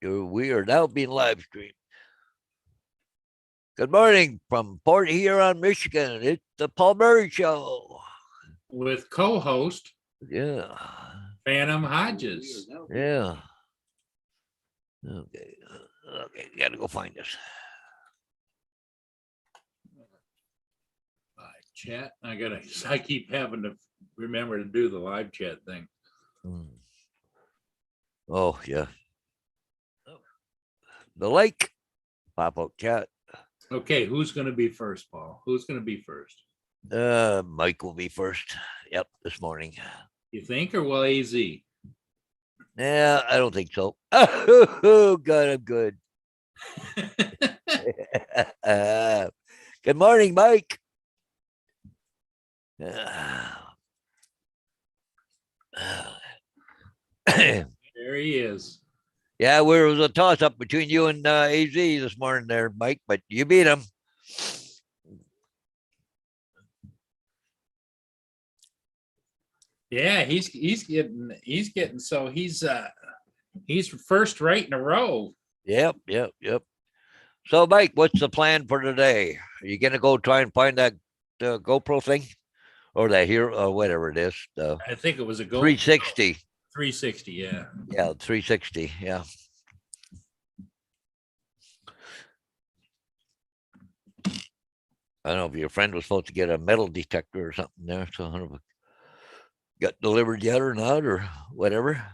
We are now being live streamed. Good morning from Port Huron, Michigan. It's the Paul Murray Show. With co-host Yeah. Phantom Hodges. Yeah. Okay. Okay. Gotta go find this. Live chat. I keep having to remember to do the live chat thing. Oh, yeah. The lake. Pop up chat. Okay, who's going to be first, Paul? Who's going to be first? Mike will be first. Yep, this morning. You think, or will AZ? Yeah, I don't think so. Oh, God, I'm good. Good morning, Mike. There he is. Yeah, it was a toss up between you and AZ this morning there, Mike, but you beat him. Yeah, he's getting so he's first right in a row. Yep. So, Mike, what's the plan for today? Are you gonna go try and find that GoPro thing, or that here, or whatever it is? I think it was a GoPro 360. 360. Yeah. Yeah, 360. Yeah. I don't know if your friend was supposed to get a metal detector or something there, so I don't know if it got delivered yet or not, or whatever.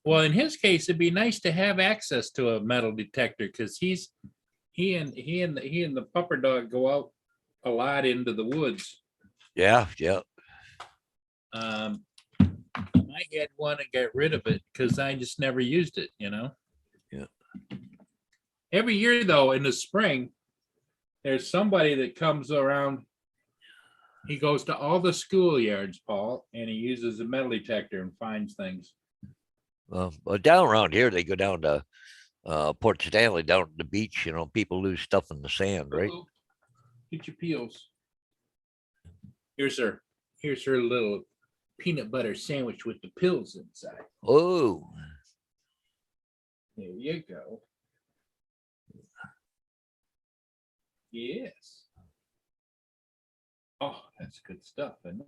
Well, in his case, it'd be nice to have access to a metal detector because he and the pupper dog go out a lot into the woods. Yeah. I had one and got rid of it because I just never used it, Yeah. Every year, though, in the spring, there's somebody that comes around. He goes to all the schoolyards, Paul, and he uses a metal detector and finds things. Well, down around here, they go down to Port Stanley, down at the beach. People lose stuff in the sand, right? Uh-oh. Get your peels. Here's her little peanut butter sandwich with the pills inside. Oh, There you go. Yes. Oh, that's good stuff, isn't it?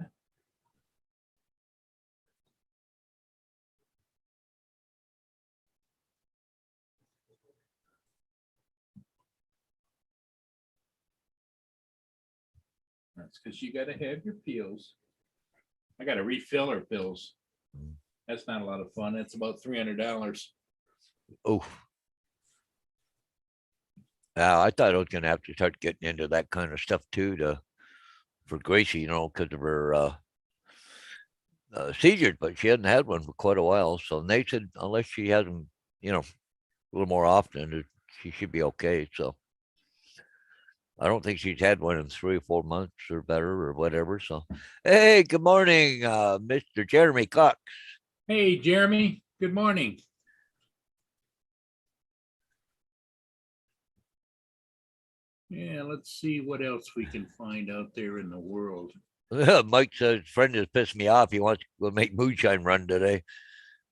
That's because you got to have your pills. I got to refill her pills. That's not a lot of fun. That's about $300. oh. I thought I was going to have to start getting into that kind of stuff too, for Gracie, because of her seizures, but she hadn't had one for quite a while. So they said unless she has them, a little more often, she should be okay. So I don't think she's had one in 3 or 4 months or better or whatever. So, hey, good morning, Mr. Jeremy Cox. Hey, Jeremy. Good morning. Yeah, let's see what else we can find out there in the world. Mike says friend has pissed me off. He wants to make moonshine run today,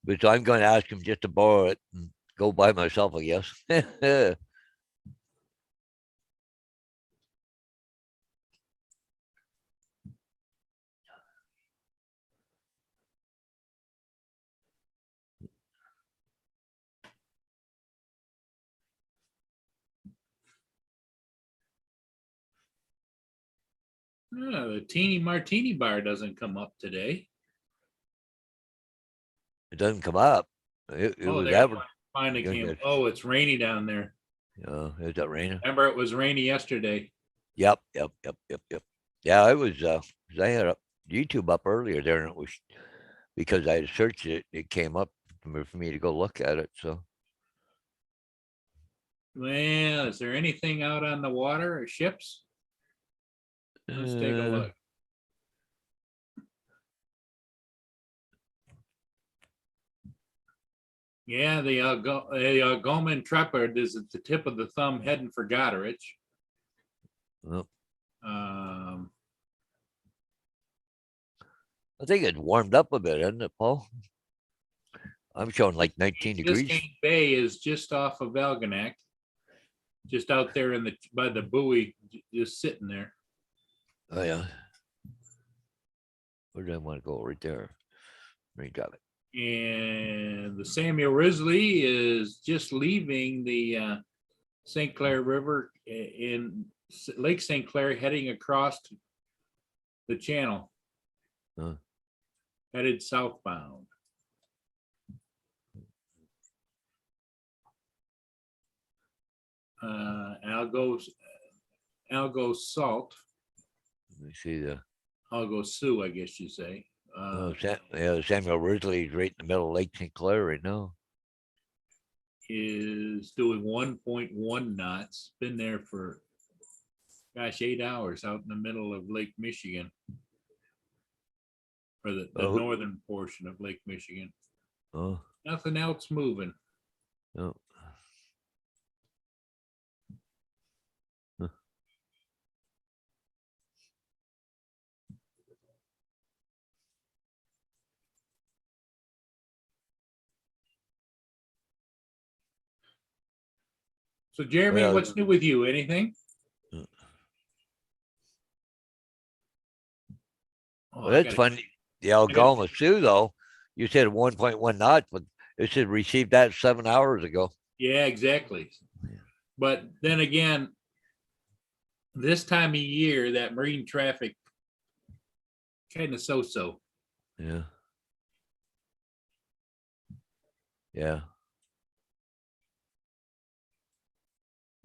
but so I'm going to ask him just to borrow it and go by myself, I guess. Oh, the teeny martini bar doesn't come up today. It doesn't come up. It was ever. Finally came. Oh, it's rainy down there. Is that raining? Remember, it was rainy yesterday. Yep. Yeah, it was. I had YouTube up earlier there, and it was because I had searched it. It came up for me to go look at it. So, Well, is there anything out on the water or ships? Let's take a look. Yeah, the Algoma Intrepid is at the tip of the thumb heading for Goderich. Well, I think it's warmed up a bit, isn't it, Paul? I'm showing like 19 degrees. Biscayne Bay is just off of Algonac, just out there by the buoy, just sitting there. Oh yeah. Where do I want to go? Right there. Let me drop it. And the Samuel Risley is just leaving the St. Clair River in Lake St. Clair, heading across the channel, headed southbound. Algo Salt, Let me see the Algo Sioux, I guess you say. Samuel Risley is right in the middle of Lake St. Clair right now. Is doing 1.1 knots. Been there for, gosh, 8 hours out in the middle of Lake Michigan, or the northern portion of Lake Michigan. Oh, Nothing else moving. no. Huh. So Jeremy, Well, what's new with you? Anything? Well, that's funny. The Algoma Sioux, though, you said 1.1 knots, but it should receive that 7 hours ago. Yeah, exactly. But then again, this time of year, that marine traffic kind of so-so. Yeah. Yeah.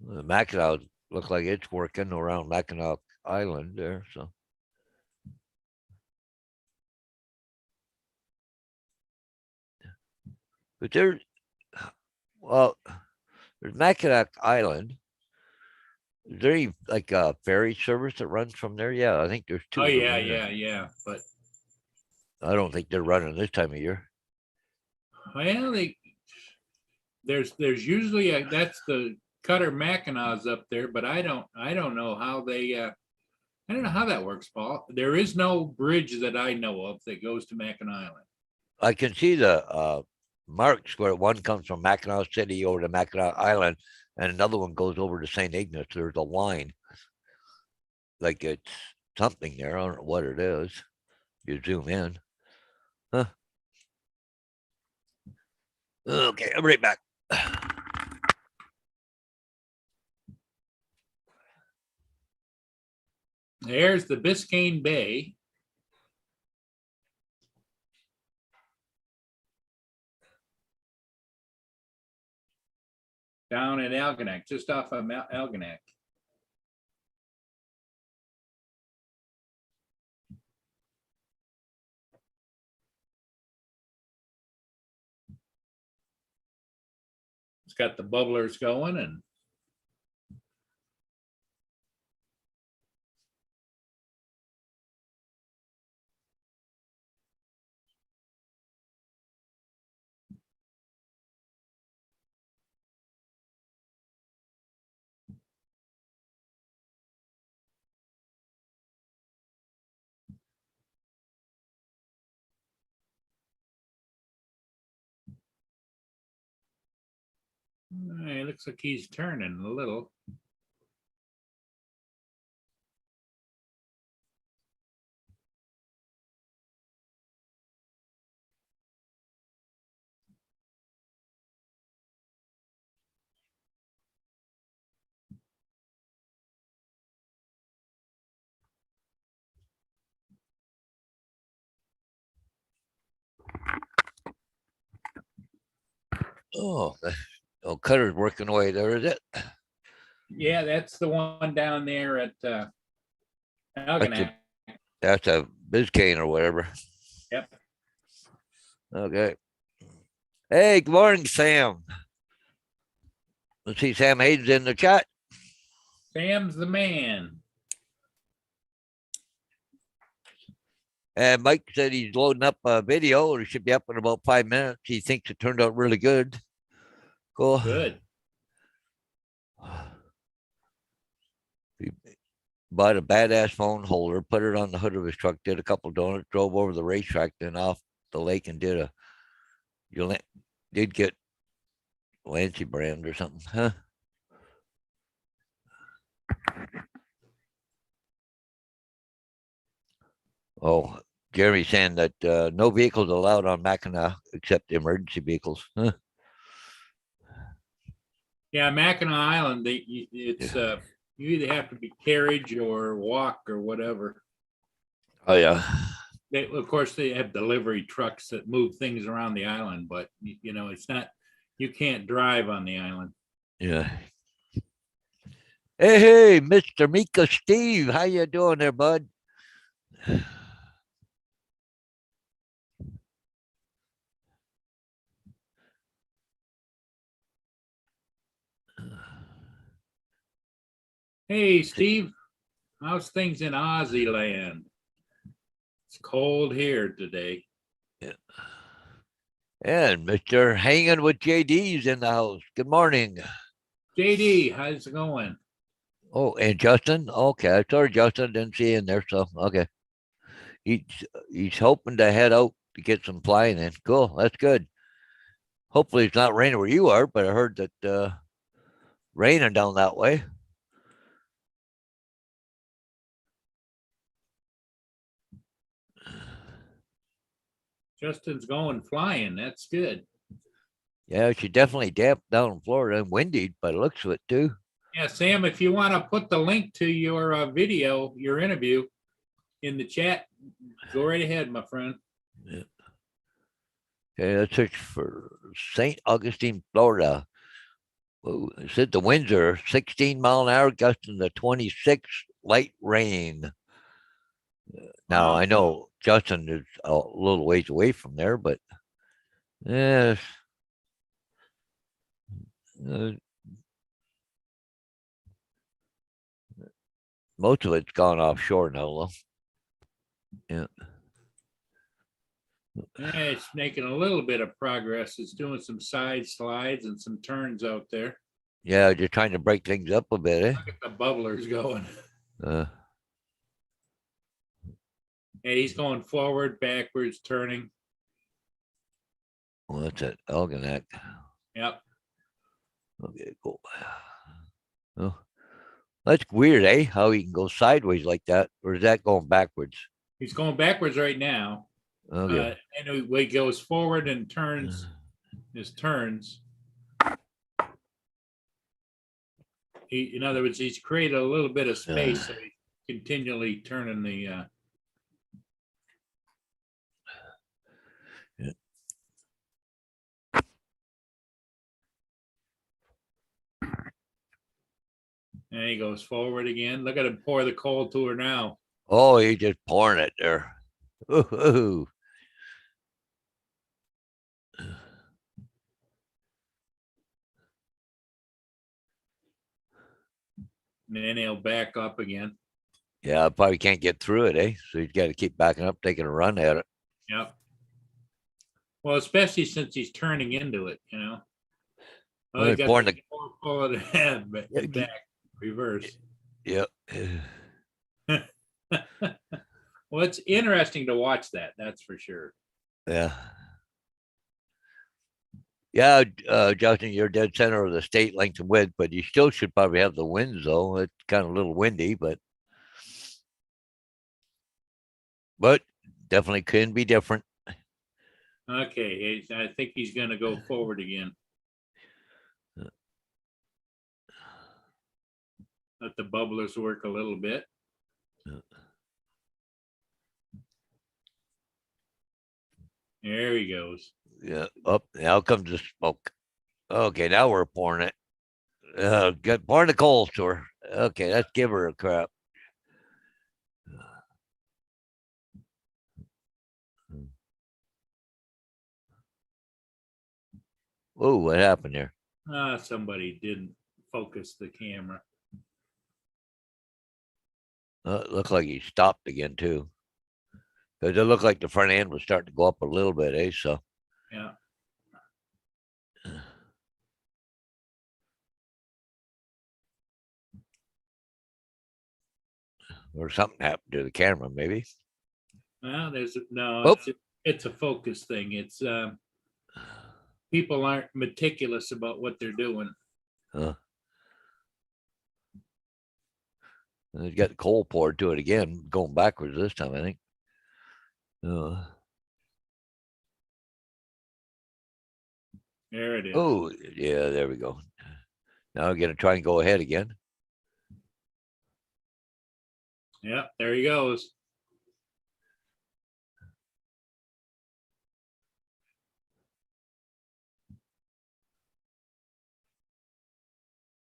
The Mackinac looks like it's working around Mackinac Island there. So, but there's Mackinac Island. Is there any like a ferry service that runs from there? Yeah, I think there's two. Oh of them, yeah, isn't there? yeah. But I don't think they're running this time of year. well, there's usually that's the Cutter Mackinaw's up there, but I don't know how they I don't know how that works, Paul. There is no bridge that I know of that goes to Mackinac Island. I can see the marks where one comes from Mackinac City over to Mackinac Island, and another one goes over to St. Ignace. There's a line, like it's something there. I don't know what it is. You zoom in. Huh. Okay, I'm right back. There's the Biscayne Bay. Down at Algonac, just off of Algonac. It's got the bubblers going and it looks like he's turning a little. Oh, Cutter's working away there, is it? Yeah, that's the one down there at Algonac. That's a Biscayne or whatever. Yep. Okay. Hey, good morning, Sam. Let's see, Sam Hayden's in the chat. Sam's the man. And Mike said he's loading up a video, and it should be up in about 5 minutes. He thinks it turned out really good. Cool. Good. bought a badass phone holder, put it on the hood of his truck, did a couple donuts, drove over the racetrack, then off the lake and did get Lancy brand or something, huh? Oh, Jeremy's saying that no vehicles allowed on Mackinac except emergency vehicles. Huh? Yeah, Mackinac Island, it's you either have to be carriage or walk or whatever. Oh yeah, Of course, they have delivery trucks that move things around the island, but it's not. You can't drive on the island. yeah. Hey, Mr. Mika Steve, how you doing there, bud? Hey, Steve, how's things in Aussie land? It's cold here today. Yeah. And Mr. Hanging with JD's in the house. Good morning. JD, how's it going? Oh, and Justin. Okay, sorry, Justin didn't see you in there. So okay, he's he's hoping to head out to get some flying in. Cool, that's good. Hopefully it's not raining where you are, but I heard that raining down that way. Justin's going flying. That's good. Yeah, she definitely damp down in Florida and windy, by the looks of it too. Yeah, Sam, if you want to put the link to your video, your interview in the chat, go right ahead, my friend. Yeah. Okay, let's search for St. Augustine, Florida. Well, it said the winds are 16 mile an hour, gusting to 26, light rain. Now Wow. I know Justin is a little ways away from there, but yeah, uh, most of it's gone offshore now, though. Yeah, Yeah, it's making a little bit of progress. It's doing some side slides and some turns out there. yeah, just trying to break things up a bit, eh? Look at the bubblers going. Uh, And he's going forward, backwards, turning. well, that's it, Algonac. Yep. Okay, cool. Oh, that's weird, eh? How he can go sideways like that, or is that going backwards? He's going backwards right now. Okay. And he goes forward and turns his turns. In other words, he's created a little bit of space, so he's continually turning the. And he goes forward again. Look at him pour the coal to her now. Oh, he's just pouring it there. Ooh. And then he'll back up again. Yeah, I probably can't get through it, eh? So he's got to keep backing up, taking a run at it. Yep. Well, especially since he's turning into it, Oh, Well, he he's got pouring the pull it ahead, but Yeah, back, reverse. Yep. Well, it's interesting to watch that. That's for sure. Yeah. Yeah, Justin, you're dead center of the state length and width, but you still should probably have the winds, though. It's kind of a little windy, but definitely can be different. Okay, I think he's going to go forward again. Let the bubblers work a little bit. There he goes. Yeah. Up now comes the smoke. Okay, now we're pouring it. Get pouring the coals to her. Okay, let's give her a crap. Whoa, what happened there? Somebody didn't focus the camera. It looked like he stopped again too. Because it looked like the front end was starting to go up a little bit, eh? So Yeah. or something happened to the camera, maybe. Well, no, Oh, it's a focus thing. It's people aren't meticulous about what they're doing. He's got the coal poured to it again, going backwards this time, I think. There it is. Oh, yeah, there we go. Now we're gonna try and go ahead again. Yeah, there he goes.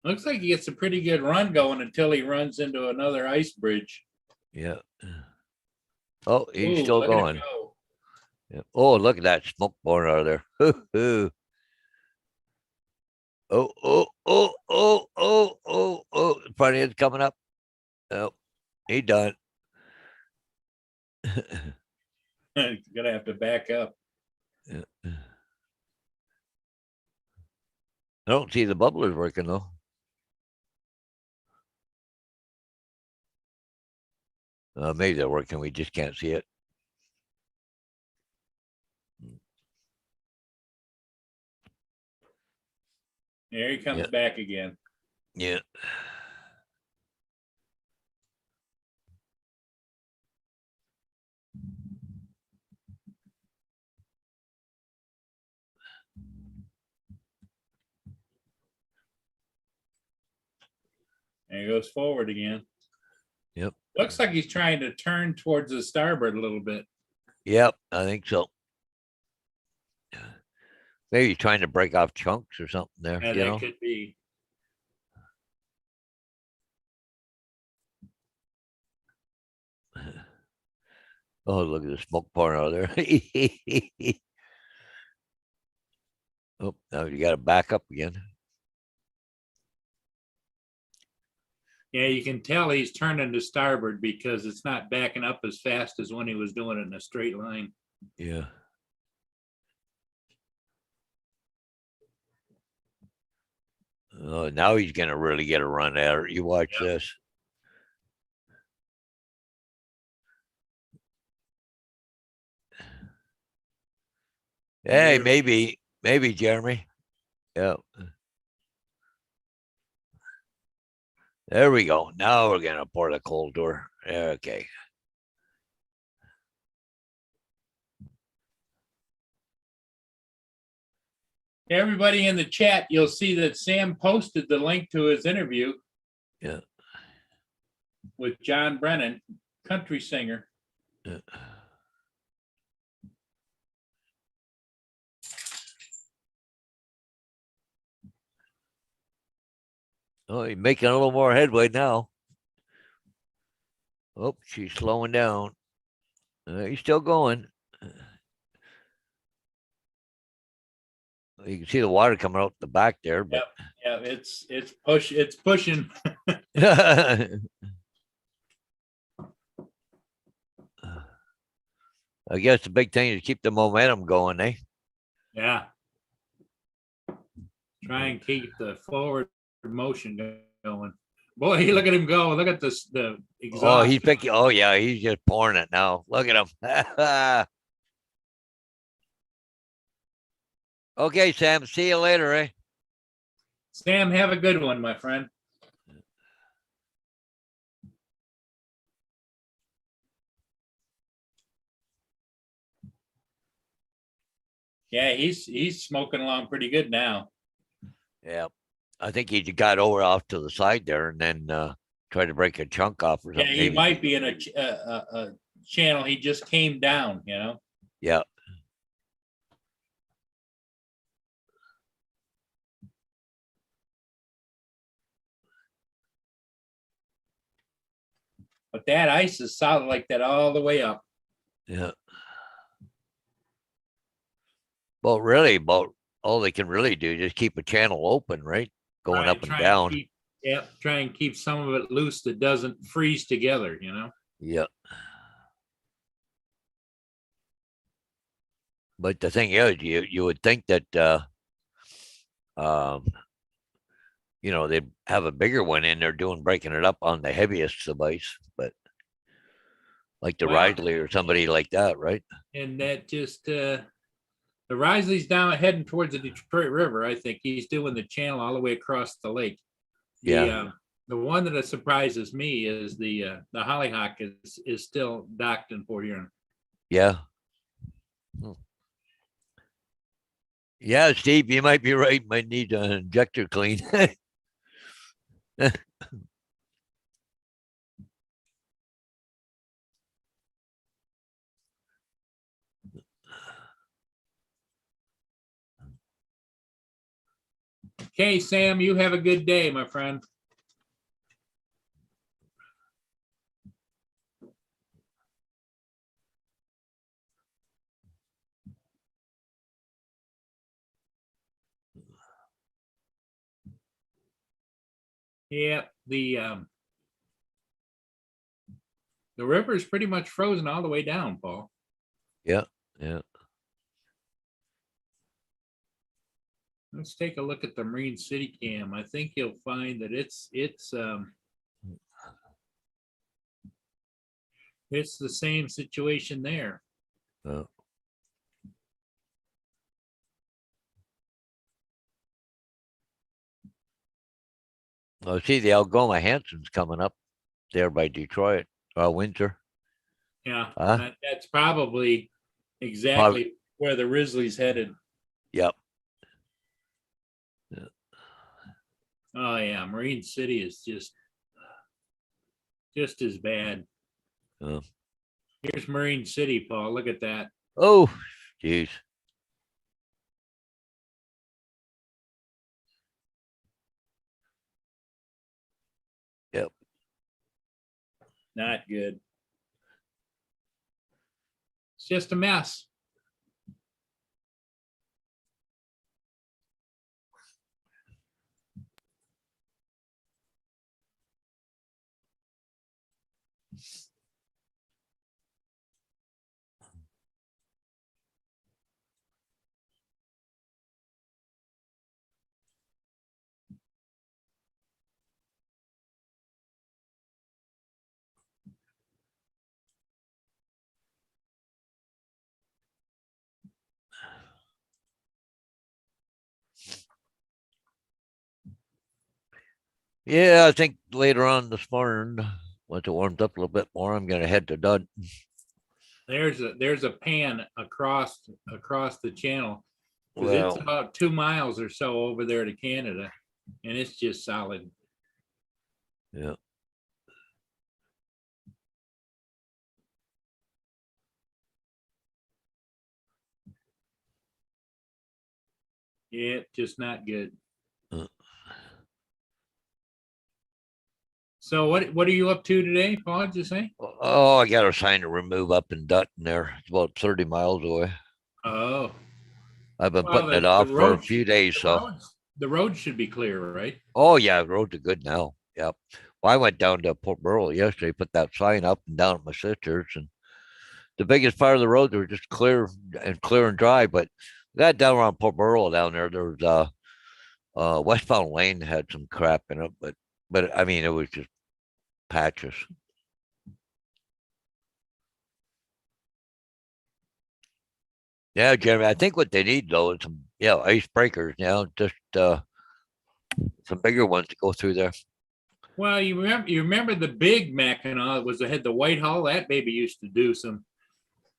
Looks like he gets a pretty good run going until he runs into another ice bridge. Yeah. Oh, he's Ooh, still look at him going. go. Yeah. Oh, look at that smoke pouring out of there. Oh, oh, oh, oh, oh, oh, oh. Front end's coming up. Oh, he done. Gonna have to back up. Yeah. I don't see the bubblers working though. Maybe they're working. We just can't see it. There he comes Yeah. back again. Yeah. There he goes forward again. Yep. Looks like he's trying to turn towards the starboard a little bit. Yep. I think so. Maybe trying to break off chunks or something there. Yeah, you that know? could be. Oh, look at the smoke pouring out of there. Oh, now you got to back up again. Yeah, you can tell he's turning to starboard because it's not backing up as fast as when he was doing it in a straight line. Yeah. Oh, now he's going to really get a run at it. You watch this. Hey, maybe, Jeremy. Yeah. There we go. Now we're going to pour the cold door. Okay. Everybody in the chat, you'll see that Sam posted the link to his interview. Yeah. With John Brennan, country singer. Yeah. Oh, he's making a little more headway now. Oh, she's slowing down. He's still going. You can see the water coming out the back there, but yeah, it's pushing. I guess the big thing is keep the momentum going, eh? Yeah. Try and keep the forward motion going. Boy, look at him go. Look at this the exhaust. Oh, he's picking. Oh, yeah, he's just pouring it now. Look at him. Okay, Sam. See you later, eh? Sam, have a good one, my friend. Yeah, he's smoking along pretty good now. Yeah, I think he got over off to the side there and then tried to break a chunk off or something. Yeah, he might be in a channel. He just came down, you know. Yeah. But that ice is solid like that all the way up. Yeah. Well, really, about all they can really do is just keep a channel open, right? Going up and down. Try and keep some of it loose that doesn't freeze together, you know? Yeah. But the thing is, you would think that, you know, they'd have a bigger one in there breaking it up on the heaviest device, but like the Wow. Ridley or somebody like that, right? And that just, the Risley's down heading towards the Detroit River. I think he's doing the channel all the way across the lake. Yeah. The one that surprises me is the Hollyhock is still docked in Port Huron. Yeah. Hmm. Yeah, Steve, you might be right. Might need an injector clean. Okay, Sam, you have a good day, my friend. Yeah, the river is pretty much frozen all the way down, Paul. Yeah. Yeah. Let's take a look at the Marine City Cam. I think you'll find that it's the same situation there. Oh. Oh, see, the Algoma Hanson's coming up there by Detroit, Windsor. Yeah, Huh? that's probably exactly where the Risley's headed. Yep. Oh yeah, Marine City is just as bad. Oh. Here's Marine City, Paul. Look at that. Oh, geez. Yep. Not good. It's just a mess. Yeah, I think later on this morning, once it warms up a little bit more, I'm gonna head to Dud. There's a pan across the channel because Well, it's about 2 miles or so over there to Canada, and it's just solid. yeah. Yeah, just not good. Uh. So what are you up to today, Paul? Did you say? Oh, I got a sign to remove up in Dutton there. It's about 30 miles away. Oh, I've been well, putting it the off for a road few days, so. the road should be clear, right? Oh yeah, the roads are good now. Yep. Well, I went down to Port Burrell yesterday, put that sign up and down at my sister's, and the biggest part of the road were just clear and dry. But that down around Port Burrell down there, there was westbound lane had some crap in it, but I mean it was just patches. Yeah, Jeremy, I think what they need though is some icebreakers now, just some bigger ones to go through there. Well, you remember the big Mackinac was had the white hull. That baby used to do some.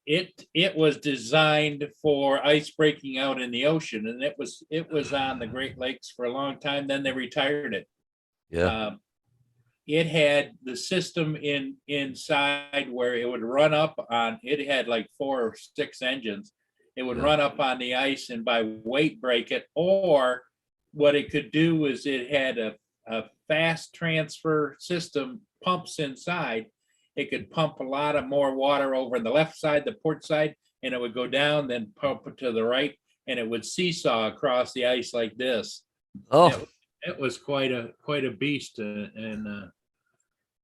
It was designed for ice breaking out in the ocean, and it was on the Great Lakes for a long time. Then they retired it. Yeah. It had the system inside where it would run up on. It had like 4 or 6 engines. It would run up on the ice and by weight break it, or what it could do is it had a fast transfer system, pumps inside. It could pump a lot of more water over on the left side, the port side, and it would go down, then pump it to the right, and it would seesaw across the ice like this. Oh, It was quite a beast, and of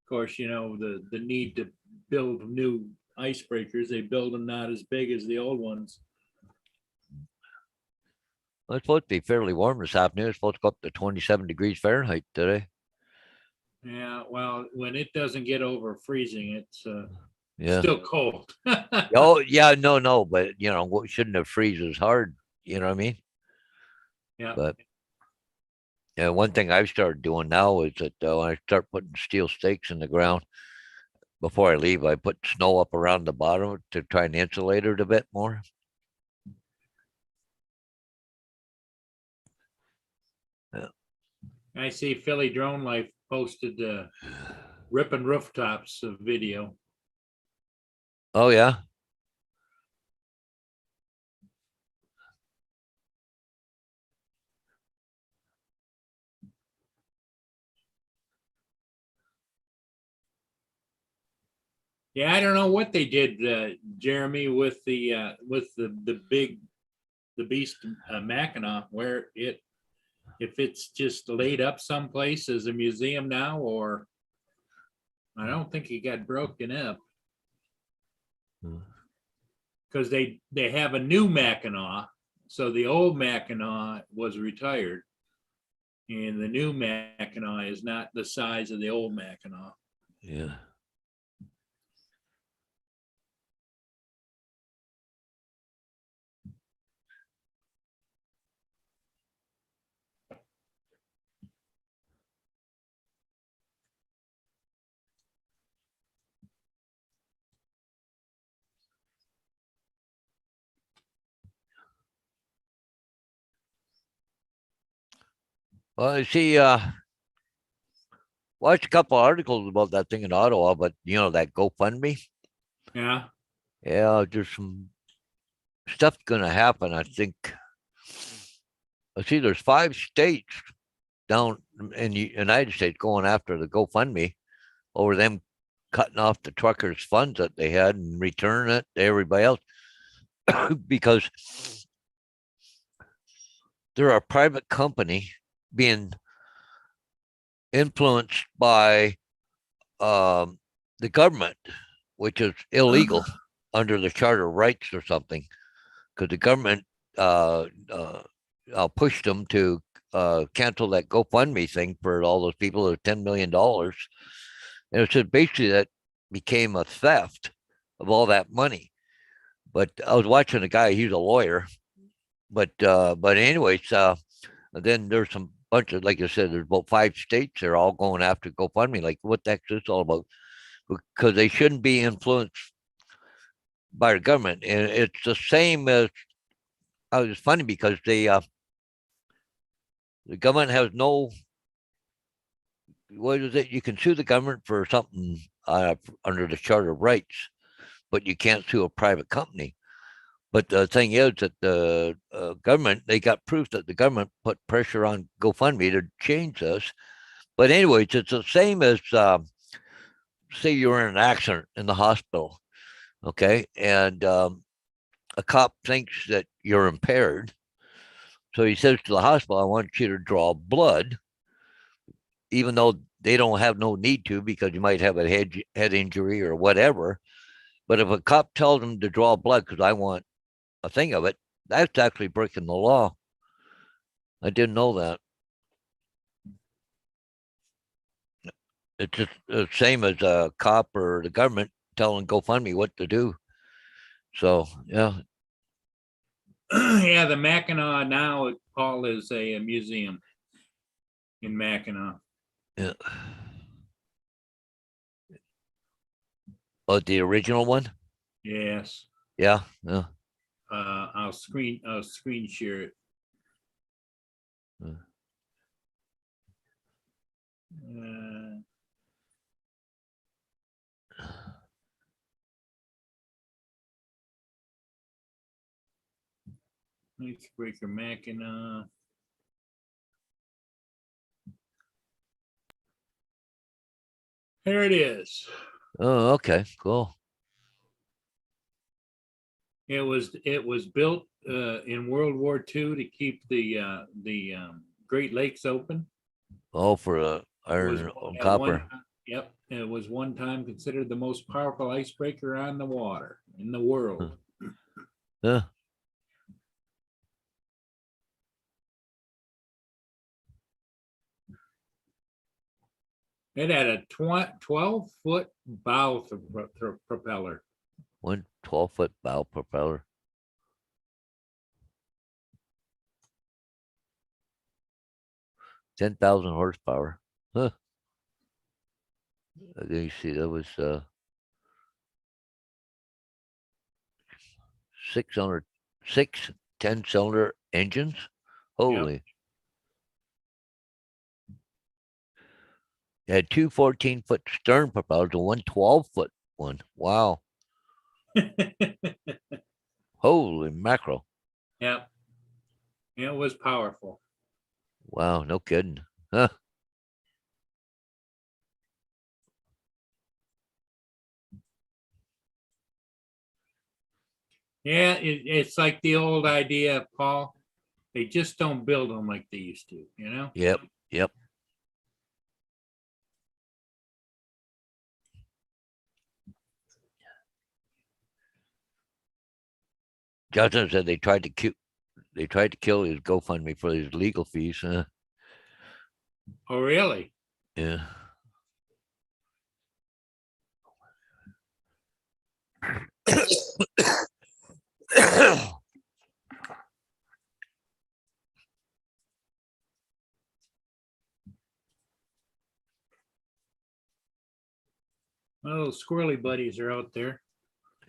course, you know, the need to build new icebreakers. They build them not as big as the old ones. well, it's supposed to be fairly warm this afternoon. It's supposed to go up to 27 degrees Fahrenheit today. Yeah, well, when it doesn't get over freezing, Yeah. Still cold. Oh, yeah. No, but what shouldn't have freeze as hard. You know what I mean? Yeah. But yeah, one thing I've started doing now is that when I start putting steel stakes in the ground before I leave, I put snow up around the bottom to try and insulate it a bit more. Yeah. I see Philly Drone Life posted ripping rooftops video. Oh yeah. Yeah, I don't know what they did, Jeremy, with the beast Mackinac, where if it's just laid up someplace as a museum now, or I don't think it got broken up because they have a new Mackinac. So the old Mackinac was retired, and the new Mackinac is not the size of the old Mackinac. Yeah. Well, I see. Watched a couple articles about that thing in Ottawa, but that GoFundMe. Yeah. Yeah, there's some stuff gonna happen. I think. I see. There's 5 states down in the United States going after the GoFundMe over them cutting off the truckers' funds that they had and returning it to everybody else because they're a private company being influenced by the government, which is illegal under the Charter of Rights or something, because the government pushed them to cancel that GoFundMe thing for all those people, the $10 million. And it said basically that became a theft of all that money. But I was watching a guy, he's a lawyer. But anyways, then there's some bunch of, like I said, there's about 5 states. They're all going after GoFundMe. Like, what the heck is this all about? Because they shouldn't be influenced by the government. And it's the same as, it's funny because the government has no, what is it? You can sue the government for something under the Charter of Rights, but you can't sue a private company. But the thing is that the government, they got proof that the government put pressure on GoFundMe to change this. But anyways, it's the same as say you were in an accident in the hospital, okay, and a cop thinks that you're impaired, so he says to the hospital, "I want you to draw blood," even though they don't have no need to because you might have a head injury or whatever. But if a cop tells them to draw blood because I want a thing of it, that's actually breaking the law. I didn't know that. It's just the same as a cop or the government telling GoFundMe what to do. So yeah, Yeah, the Mackinac now, Paul, is a museum in Mackinac. yeah. Oh, the original one. Yes. Yeah, yeah. I'll screen share it. Yeah. Icebreaker Mackinac. There it is. Oh, okay, cool. It was built in World War II to keep the Great Lakes open. Oh, for It was iron and at one. copper. Yep, it was one time considered the most powerful icebreaker on the water in the world. Yeah. It had a 12-foot bow propeller. One 12-foot bow propeller. $10,000 horsepower. Huh. You see, that was 6 10-cylinder engines. Holy. It had two 14-foot stern propellers and one 12-foot one. Wow. Holy mackerel. Yep. It was powerful. Wow, no kidding. Huh. Yeah, it's like the old idea, Paul. They just don't build them like they used to, you know? Yep. Yep. Justin said they tried to kill his GoFundMe for his legal fees. Oh, really? Yeah. My little squirrely buddies are out there.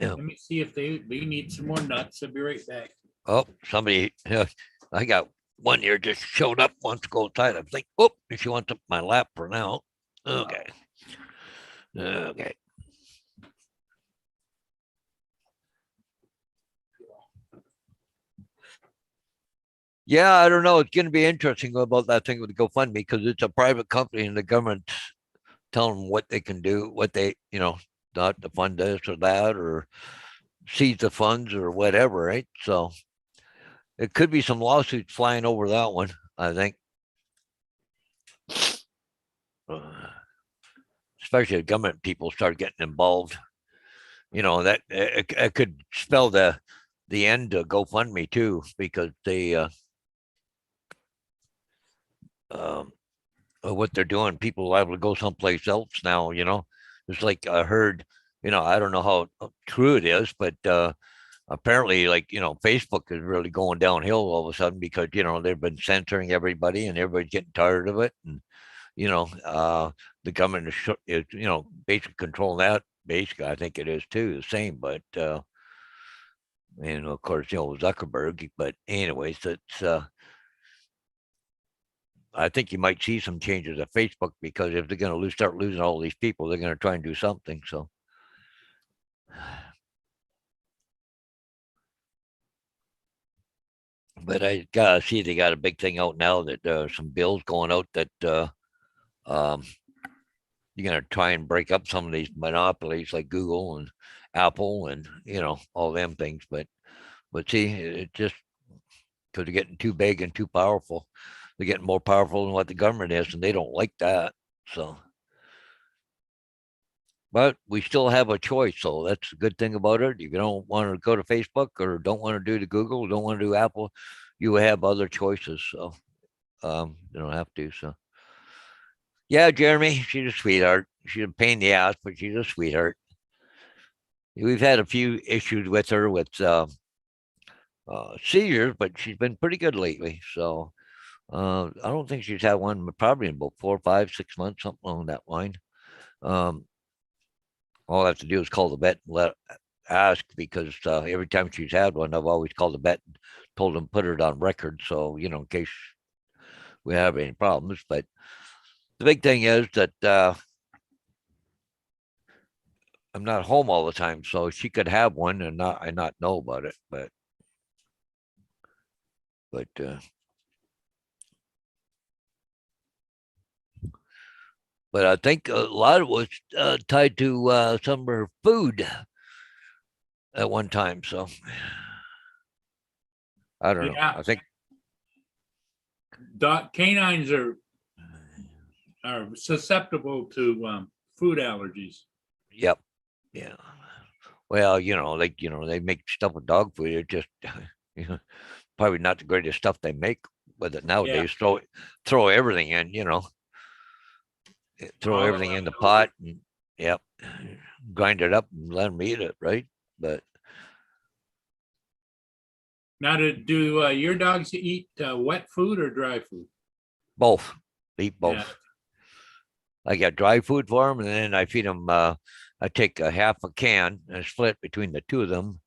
Yeah. Let me see if they need some more nuts. I'll be right back. Oh, somebody, I got one here just showed up, wants to go outside. I'm like, oh, she wants up my lap for now. Okay. Okay. Yeah, I don't know. It's going to be interesting about that thing with the GoFundMe because it's a private company and the government's telling them what they can do, what they, not to fund this or that or seize the funds or whatever, right? So it could be some lawsuits flying over that one, I think. Especially if government people start getting involved. That it could spell the end to GoFundMe too, because they what they're doing, people are able to go someplace else now. It's like I heard, I don't know how true it is, but apparently, like Facebook is really going downhill all of a sudden because they've been censoring everybody and everybody's getting tired of it, and the government is basically controlling that. Basically, I think it is too the same, but and of course Zuckerberg. But anyways, it's I think you might see some changes at Facebook because if they're going to start losing all these people, they're going to try and do something. So. But I gotta see they got a big thing out now that some bills going out that um, you're gonna try and break up some of these monopolies like Google and Apple and all them things. But see, it just because they're getting too big and too powerful. They're getting more powerful than what the government is, and they don't like that. So, but we still have a choice. So that's a good thing about it. If you don't want to go to Facebook or don't want to do the Google, don't want to do Apple, you have other choices. So you don't have to. So yeah, Jeremy, she's a sweetheart. She's a pain in the ass, but she's a sweetheart. We've had a few issues with her with seizures, but she's been pretty good lately. So I don't think she's had one probably in about 4, 5, 6 months, something along that line. All I have to do is call the vet and ask because every time she's had one, I've always called the vet and told them put it on record. So, in case we have any problems. But the big thing is that I'm not home all the time. So she could have one and not know about it. But I think a lot of it was tied to some of her food at one time. So I don't know. I think canines are susceptible to food allergies. Yep. Yeah. Well, they make stuff with dog food. It just probably not the greatest stuff they make with it nowadays. Yeah. Throw everything in. throw All the everything in the leftovers. pot and, yep, grind it up and let them eat it, right? But Now, do your dogs eat wet food or dry food? both, eat both. Yeah. I got dry food for them, and then I feed them. I take a half a can and split between the two of them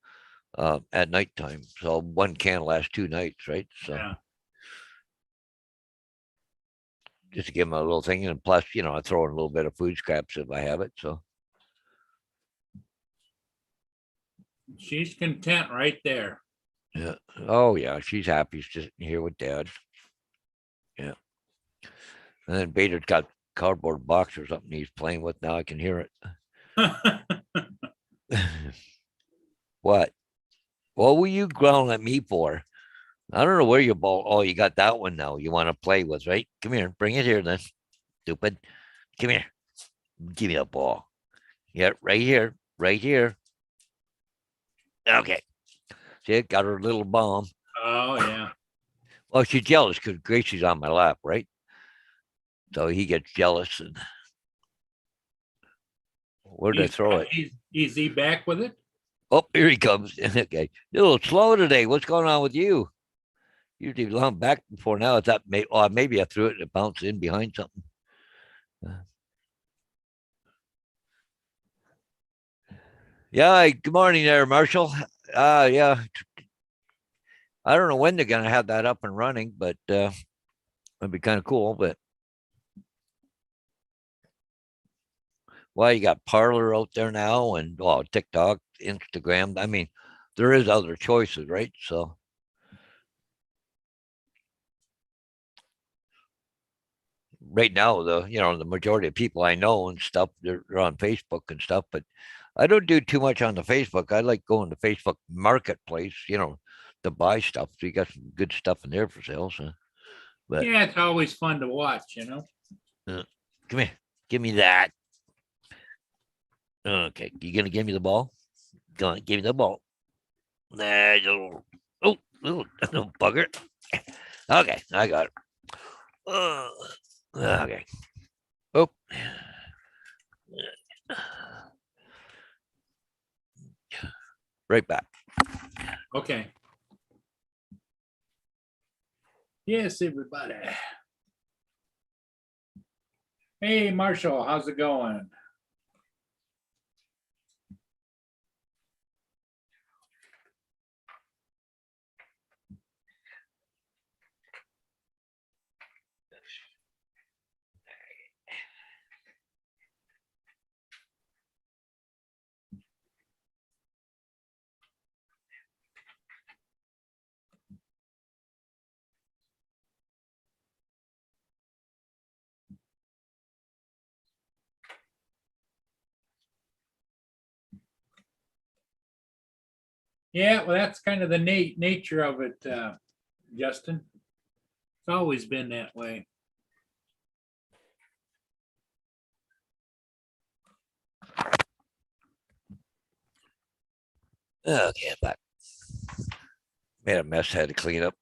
at nighttime. So one can lasts 2 nights, right? So Yeah. just to give them a little thing, and plus, I throw in a little bit of food scraps if I have it. So She's content right there. yeah, oh yeah, she's happy sitting here with Dad. Yeah, and then Bader's got cardboard box or something he's playing with now. I can hear it. What? What were you growling at me for? I don't know where your ball. Oh, you got that one now. You want to play with, right? Come here, bring it here, then. Stupid. Come here. Give me the ball. Yeah, right here. Right here. Okay. See, it got her little bomb. Oh, yeah. Well, she's jealous because Gracie's on my lap, right? So he gets jealous. And where did I throw it? Is he back with it? Oh, here he comes. Okay. You're a little slow today. What's going on with you? Usually long back before now. It's that maybe I threw it and it bounced in behind something. Yeah. Good morning there, Marshall. Yeah. I don't know when they're gonna have that up and running, but it'd be kind of cool. But well, you got Parlor out there now, and TikTok, Instagram. I mean, there is other choices, right? So right now, the majority of people I know and stuff, they're on Facebook and stuff. But I don't do too much on the Facebook. I like going to Facebook Marketplace, to buy stuff. So you got some good stuff in there for sale. So, but Yeah, it's always fun to watch, come here, give me that. Okay, you gonna give me the ball? Go on, give me the ball. Nah, little bugger. Okay, I got it. Okay. Oh. Right back. Okay. Yes, everybody. Hey, Marshall, how's it going? Yeah, well, that's kind of the nature of it, Justin. It's always been that way. Okay, back. Made a mess. Had to clean up.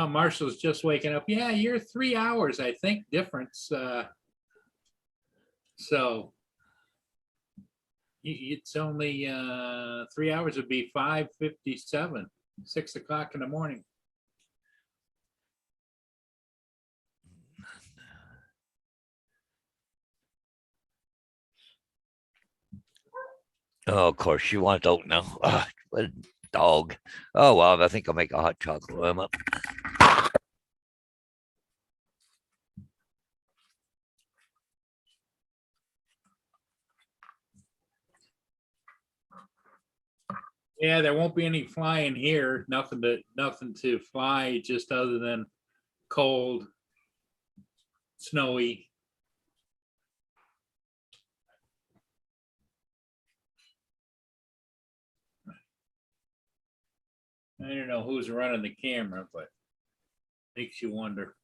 Marshall's just waking up. Yeah, you're 3 hours, I think, difference. So it's only 3 hours would be 5:57, 6 o'clock in the morning. Oh, of course, she wants oat now. What a dog. Oh, well, I think I'll make a hot chocolate with him up. Yeah, there won't be any flying here. Nothing to fly, just other than cold, snowy. I don't know who's running the camera, but makes you wonder.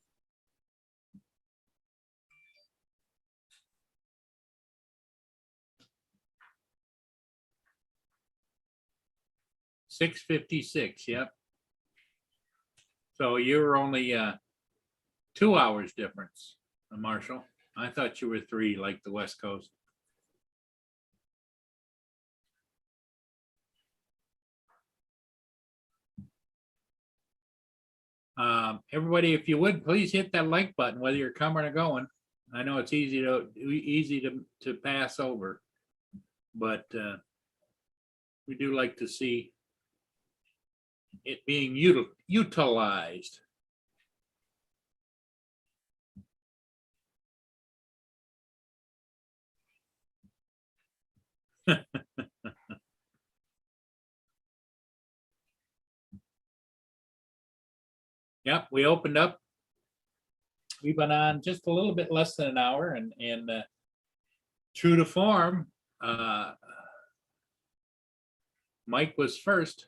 6:56, yep. So you're only 2 hours difference, Marshall. I thought you were 3 like the West Coast. Everybody, if you would, please hit that like button, whether you're coming or going. I know it's easy to pass over, but we do like to see it being utilized. Yep, we opened up. We've been on just a little bit less than an hour, and true to form, Mike was first.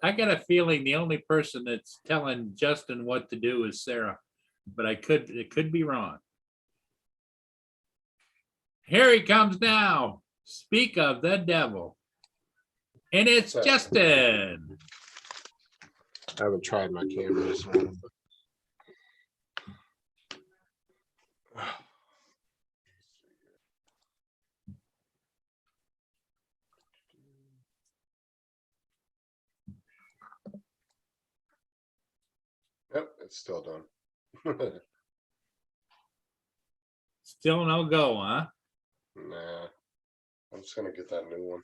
I got a feeling the only person that's telling Justin what to do is Sarah, but it could be wrong. Here he comes now. Speak of the devil. And it's Justin. I haven't tried my camera this morning. Yep, it's still done. Still no go, huh? Nah, I'm just gonna get that new one.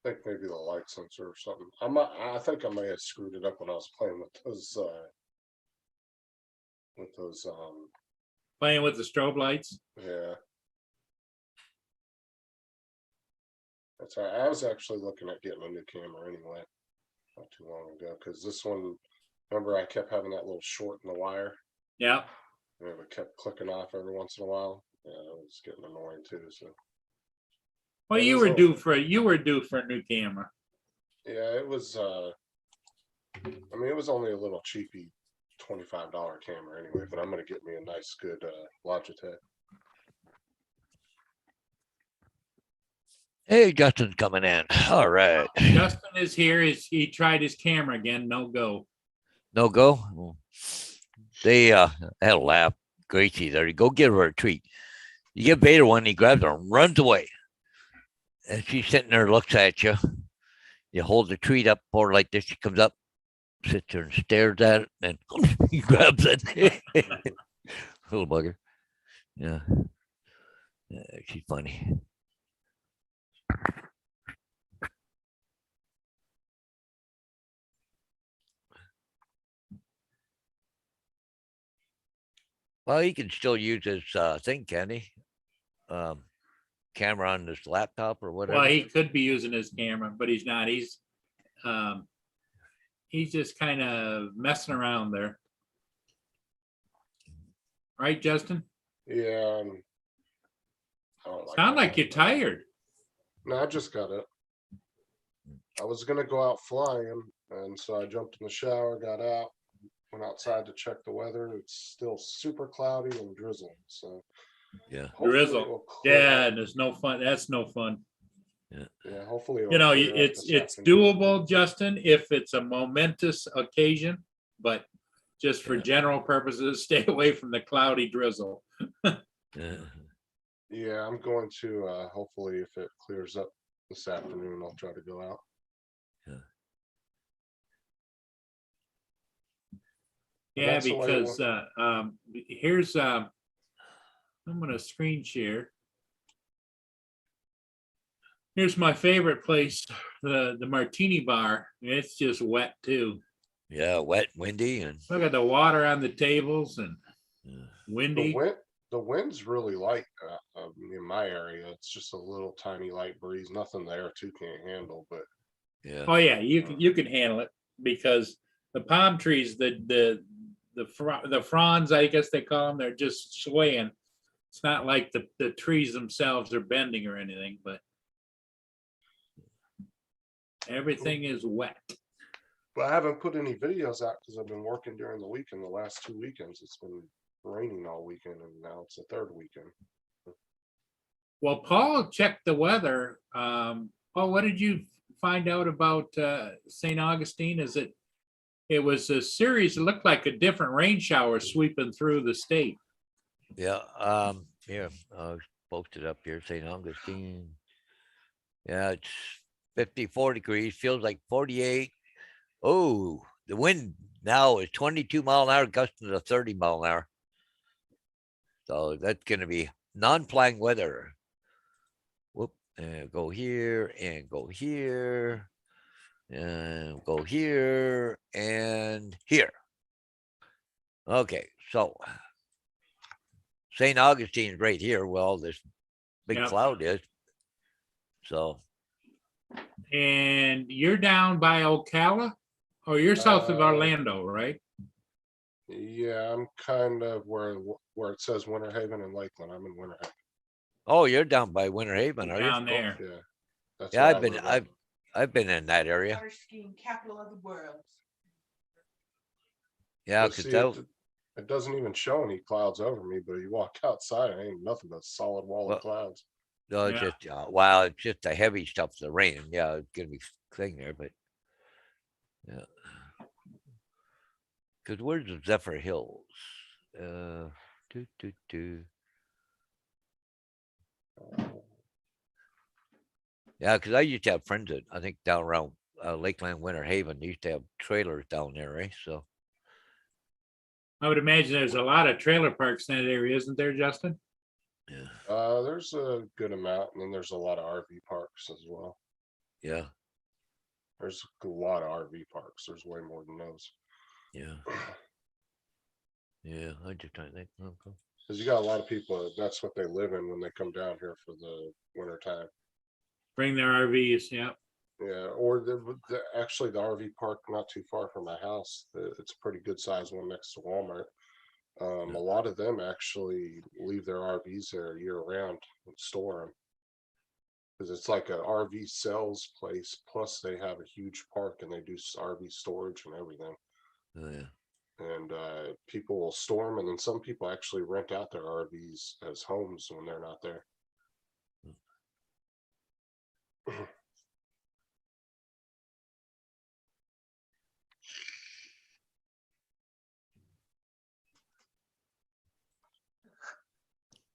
I think maybe the light sensor or something. I think I may have screwed it up when I was playing with those Playing with the strobe lights. yeah. That's all right. I was actually looking at getting a new camera anyway, not too long ago, because this one, remember I kept having that little short in the wire, Yeah. and it kept clicking off every once in a while. Yeah, it was getting annoying too. So Well, It you is were all- due for a new camera. yeah, it was. I mean, it was only a little cheapy $25 camera anyway, but I'm gonna get me a nice, good Logitech. Hey, Justin's coming in. All right. Justin is here. He tried his camera again. No go. No go. Well, they had a laugh. Gracie there. You go give her a treat. You give Vader one, he grabs her and runs away. And she's sitting there, looks at you. You hold the treat up for her like this. She comes up, sits there and stares at it, and he grabs it. Little bugger. Yeah. She's funny. Well, he can still use his thing, can he? Camera on his laptop or whatever. Well, he could be using his camera, but he's not. He's just kind of messing around there. Right, Justin? Yeah. I don't Sound like that. you're tired. No, I just got it. I was gonna go out flying, and so I jumped in the shower, got out, went outside to check the weather. It's still super cloudy and drizzling, so Yeah. hopefully Drizzle. it'll clear Yeah, up. there's no fun. That's no fun. Yeah, hopefully it'll You know, clear up it's this afternoon. doable, Justin, if it's a momentous occasion, but just for Yeah. general purposes, stay away from the cloudy drizzle. Yeah, I'm going to hopefully if it clears up this afternoon, I'll try to go out. Yeah, that's the way it because here's I'm gonna screen share. Here's my favorite place, the Martini Bar. It's just wet too. Yeah, wet, windy, and Look at the water on the tables and windy. The wind's really light in my area. It's just a little tiny light breeze. Nothing there too can't handle, but yeah. Oh yeah, you can handle it because the palm trees, the the fronds, I guess they call them, they're just swaying. It's not like the trees themselves are bending or anything, but everything is wet. But I haven't put any videos out because I've been working during the weekend. The last 2 weekends, it's been raining all weekend, and now it's the third weekend. Well, Paul checked the weather. Paul, what did you find out about St. Augustine? It was a series, it looked like a different rain shower sweeping through the state. Yeah, here, posted up here, St. Augustine. Yeah, it's 54 degrees, feels like 48. Oh, the wind now is 22 mile an hour, gusting to 30 mile an hour. So that's gonna be non-flying weather. Whoop, and go here and go here. And go here and here. Okay, so St. Augustine's right here. Well, this big Yep. cloud is. So And you're down by Ocala, or you're south of Uh, Orlando, right? Yeah, I'm kind of where it says Winter Haven and Lakeland. I'm in Winter Haven. oh, you're down by Winter Haven, are you? Down there. Yeah. That's Yeah, where I've I been live at. I've been in that area. Water skiing capital of the world. Yeah, But because see, that it doesn't even show any clouds over me, but you walk outside, it ain't nothing but a solid wall Well, of clouds. no, it's Yeah. just wow, it's just the heavy stuff, the rain. Yeah, it's gonna be thing there, but yeah. Because where's the Zephyr Hills? Do, do, do. Yeah, because I used to have friends that I think down around Lakeland, Winter Haven, they used to have trailers down there, right? So I would imagine there's a lot of trailer parks in that area, isn't there, Justin? yeah, There's a good amount, and then there's a lot of RV parks as well. yeah, There's a lot of RV parks. There's way more than those. yeah, yeah. I just trying to think. Okay. Because you got a lot of people, that's what they live in when they come down here for the winter time. Bring their RVs, yeah. Yeah, or actually the RV park not too far from my house. It's a pretty good sized one next to Walmart. A lot of them actually leave their RVs there year round and store them. Because it's like an RV sales place, plus they have a huge park and they do RV storage and everything. Oh, yeah. And people will store them, and then some people actually rent out their RVs as homes when they're not there.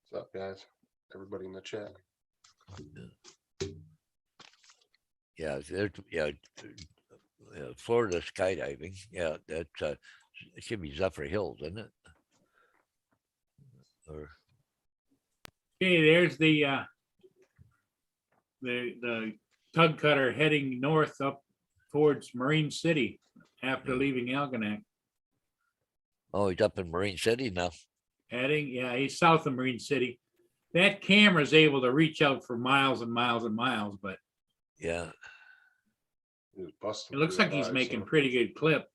What's up, guys? Everybody in the chat. Yeah, there's Florida skydiving. Yeah, that's it should be Zephyr Hills, isn't it? Or Okay, there's the tug cutter heading north up towards Marine City after Yeah. leaving Algonac. oh, he's up in Marine City now. Yeah, he's south of Marine City. That camera's able to reach out for miles and miles and miles, but Yeah, He was busting it looks through like the he's ice, making huh? pretty good clip.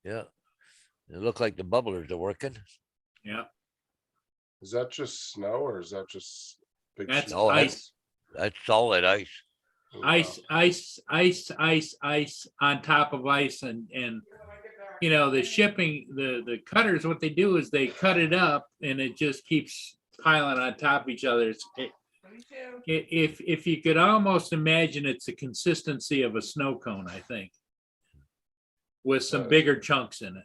yeah. It looked like the bubblers are working. Yeah, Is that just snow or is that just big? That's sheets No, of ice. That's solid ice. Oh, ice, ice on top of ice, and you know the shipping, the cutters. What they do is they cut it up, and it just keeps piling on top of each other. If you could almost imagine, it's the consistency of a snow cone, I think, with some bigger chunks in it.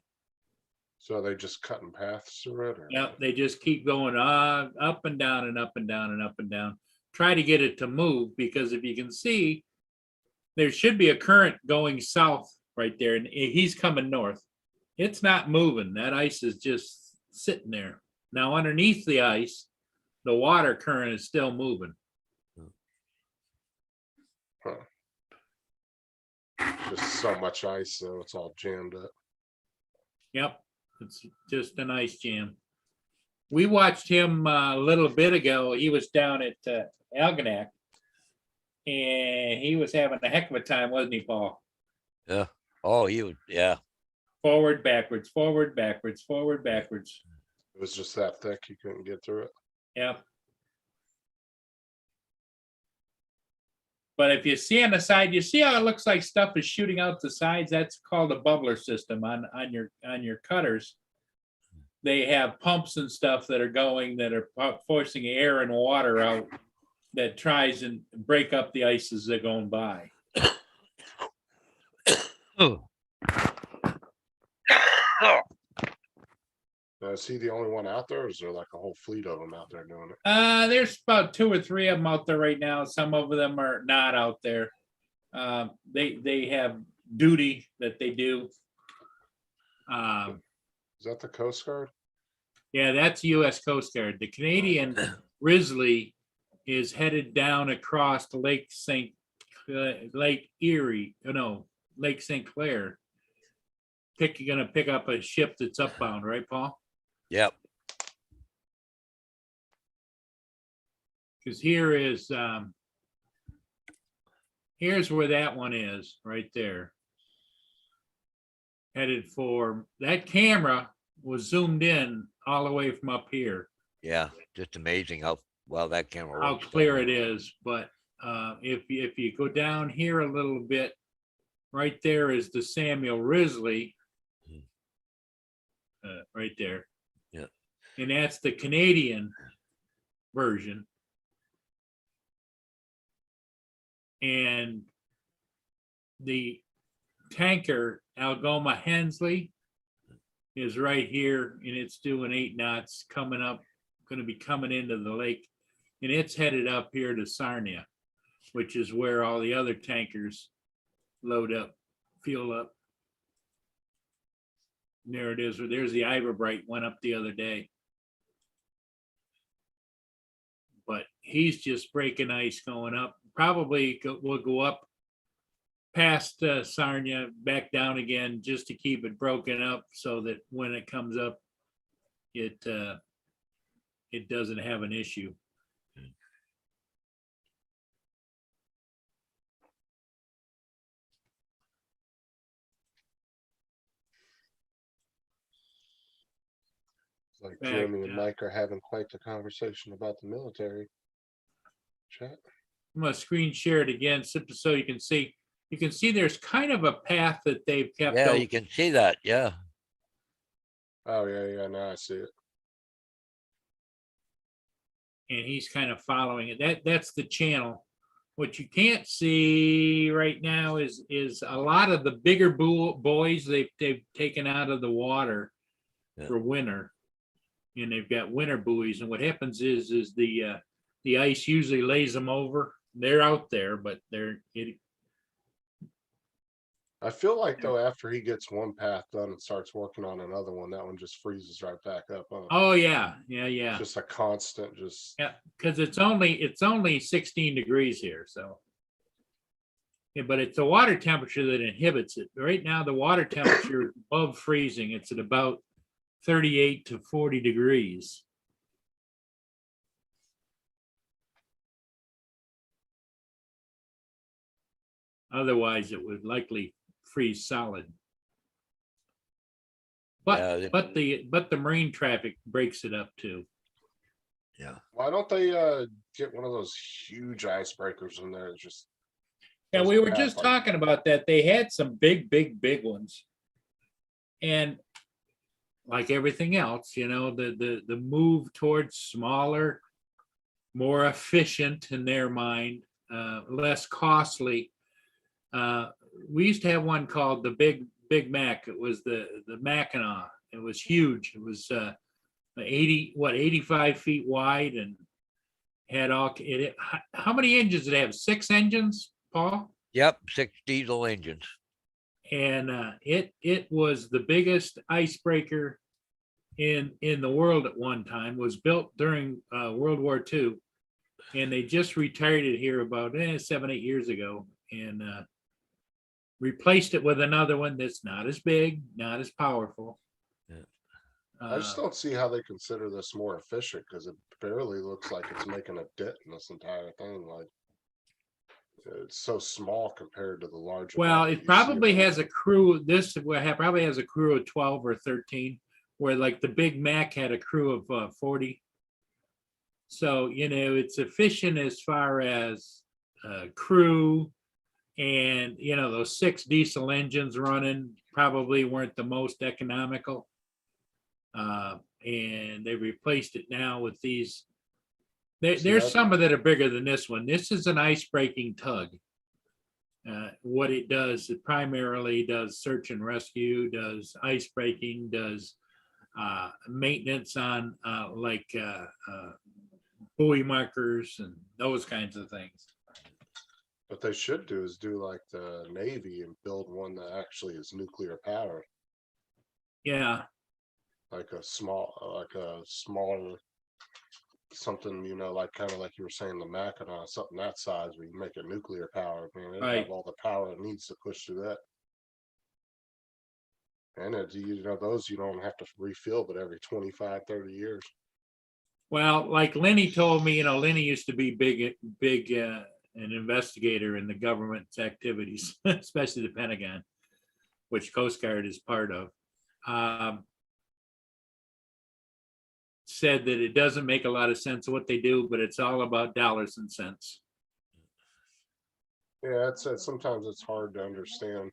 So are they just cutting paths through it? Or? Yeah, they just keep going up and down and up and down and up and down. Try to get it to move, because if you can see, there should be a current going south right there, and he's coming north. It's not moving. That ice is just sitting there. Now underneath the ice, the water current is still moving. Just so much ice, so it's all jammed up. Yep, it's just an ice jam. We watched him a little bit ago. He was down at Algonac, and he was having a heck of a time, wasn't he, Paul? Yeah. Oh, he was. Yeah. Forward, backwards, forward, backwards, forward, backwards. It was just that thick, you couldn't get through it. Yep. But if you see on the side, you see how it looks like stuff is shooting out the sides? That's called a bubbler system on your cutters. They have pumps and stuff that are going that are forcing air and water out that tries and break up the ice as they're going by. Oh, Now, is he the only one out there, or is there like a whole fleet of them out there doing it? There's about 2 or 3 of them out there right now. Some of them are not out there. They have duty that they do. Is that the Coast Guard? Yeah, that's U.S. Coast Guard. The Canadian Grizzly is headed down across the Lake St. Lake Erie, Lake St. Clair. Gonna pick up a ship that's upbound, right, Paul? yep. Because here's where that one is, right there. Headed for, that camera was zoomed in all the way from up here, Yeah, just amazing how well that camera how works. clear it is. But if you go down here a little bit, right there is the Samuel Risley. Right there. Yeah. And that's the Canadian version. And the tanker Algoma Hensley is right here, and it's doing 8 knots coming up, going to be coming into the lake, and it's headed up here to Sarnia, which is where all the other tankers load up, fuel up. And there it is. There's the Iverbright, went up the other day. But he's just breaking ice going up. Probably will go up past Sarnia, back down again, just to keep it broken up so that when it comes up, it doesn't have an issue. It's like Back Jeremy and down. Mike are having quite the conversation about the military. Chat. I'm gonna screen share it again, so you can see. You can see there's kind of a path that they've kept. Yeah, open. you can see that. Yeah. Oh, yeah, now I see it. And he's kind of following it. That's the channel. What you can't see right now is a lot of the bigger buoys they've taken out of the water for winter, and they've got winter buoys. And what happens is the ice usually lays them over. They're out there, but I feel like though, after he gets one path done and starts working on another one, that one just freezes right back up. Huh? Oh yeah. It's just a constant, just Yeah, because it's only 16 degrees here, so. Yeah, but it's the water temperature that inhibits it. Right now, the water temperature is above freezing. It's at about 38 to 40 degrees. Otherwise, it would likely freeze solid. Yeah, But the marine traffic breaks it up too. Yeah. why don't they get one of those huge icebreakers in there? Just Yeah, we doesn't were have, just like- talking about that. They had some big ones. And like everything else, the move towards smaller, more efficient in their mind, less costly. We used to have one called the Big Mac. It was the Mackinac. It was huge. It was 85 feet wide and had how many engines did it have? 6 engines, Paul? Yep. 6 diesel engines. And it was the biggest icebreaker in the world at one time. Was built during World War II, and they just retired it here about 7-8 years ago, and replaced it with another one that's not as big, not as powerful. Yeah. I just don't see how they consider this more efficient because it barely looks like it's making a dent in this entire thing. Like It's so small compared to the larger. Well, boat that it you see probably around. has a crew, this probably has a crew of 12 or 13, where like the Big Mac had a crew of 40. So, it's efficient as far as crew, and, those 6 diesel engines running probably weren't the most economical. And they replaced it now with these. There's I've- some that are bigger than this one. This is an ice breaking tug. What it does, it primarily does search and rescue, does ice breaking, does maintenance on buoy markers and those kinds of things. What they should do is do like the Navy and build one that actually is nuclear powered, Yeah, like a smaller, something, like kind of like you were saying, the Mackinac, something that size, where you make it nuclear powered, man, it'd Right. have all the power it needs to push through that. And those you don't have to refill, but every 25, 30 years. well, like Lenny told me, Lenny used to be big an investigator in the government's activities, especially the Pentagon, which Coast Guard is part of. Said that it doesn't make a lot of sense what they do, but it's all about dollars and cents. Yeah, it's sometimes it's hard to understand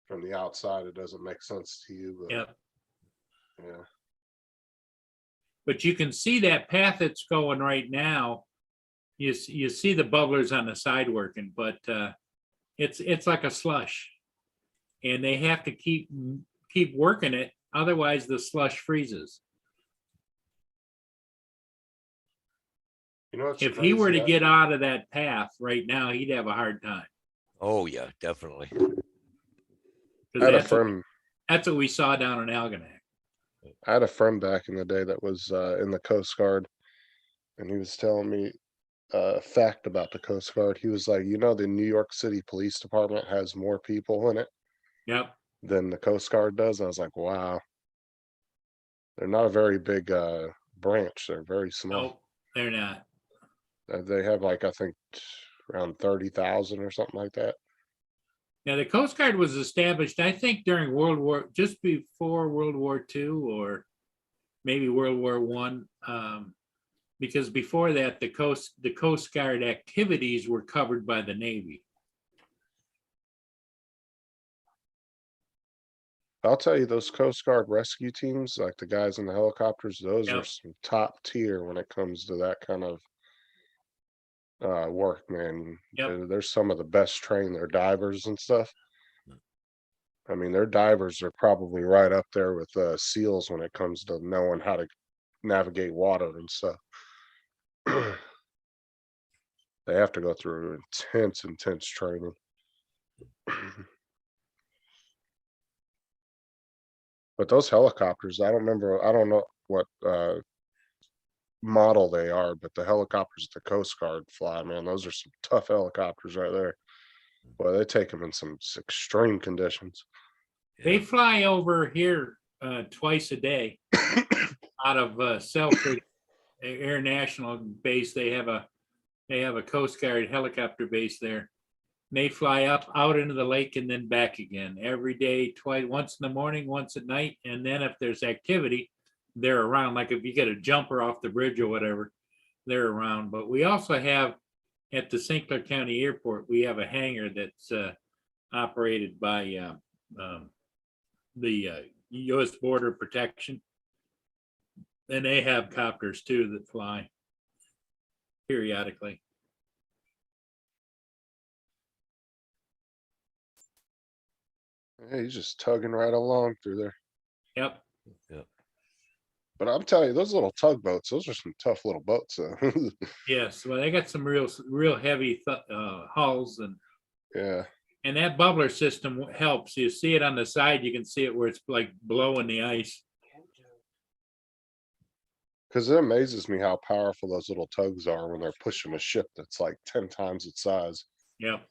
from the outside. It doesn't make sense to you, but Yep. yeah. But you can see that path it's going right now. You see the bubblers on the side working, but it's like a slush, and they have to keep working it, otherwise the slush freezes. What's If he were to crazy? get out of that path right now, he'd have a hard time. Oh, yeah, definitely. 'Cause I had a that's what- friend. That's what we saw down in Algonac. I had a friend back in the day that was in the Coast Guard, and he was telling me a fact about the Coast Guard. He was like, the New York City Police Department has more people in it Yep. than the Coast Guard does. I was like, wow. They're not a very big branch. They're very small. Nope, they're not. They have like, I think around 30,000 or something like that. Now, the Coast Guard was established, I think, during just before World War II, or maybe World War One. Because before that, the Coast Guard activities were covered by the Navy. I'll tell you, those Coast Guard rescue teams, like the guys in the helicopters, those are Yep. some top tier when it comes to that kind of work, man. Yep. They're some of the best trained, their divers and stuff. I mean, their divers are probably right up there with SEALs when it comes to knowing how to navigate water and stuff. They have to go through intense training. But those helicopters, I don't know what model they are, but the helicopters the Coast Guard fly, man, those are some tough helicopters right there. Boy, they take them in some extreme conditions. They fly over here twice a day out of Selfridge Air National Base. They have a Coast Guard helicopter base there. They fly up out into the lake and then back again every day, twice, once in the morning, once at night. And then if there's activity, they're around. Like if you get a jumper off the bridge or whatever, they're around. But we also have at the St. Clair County Airport, we have a hangar that's operated by the U.S. Border Protection. And they have copters too that fly periodically. Yeah, he's just tugging right along through there. Yep. But I'm telling you, those little tugboats, those are some tough little boats. Yes. Well, they got some real heavy hulls, Yeah. and that bubbler system helps. You see it on the side. You can see it where it's like blowing the ice. Because it amazes me how powerful those little tugs are when they're pushing a ship that's like 10 times its size. Yep.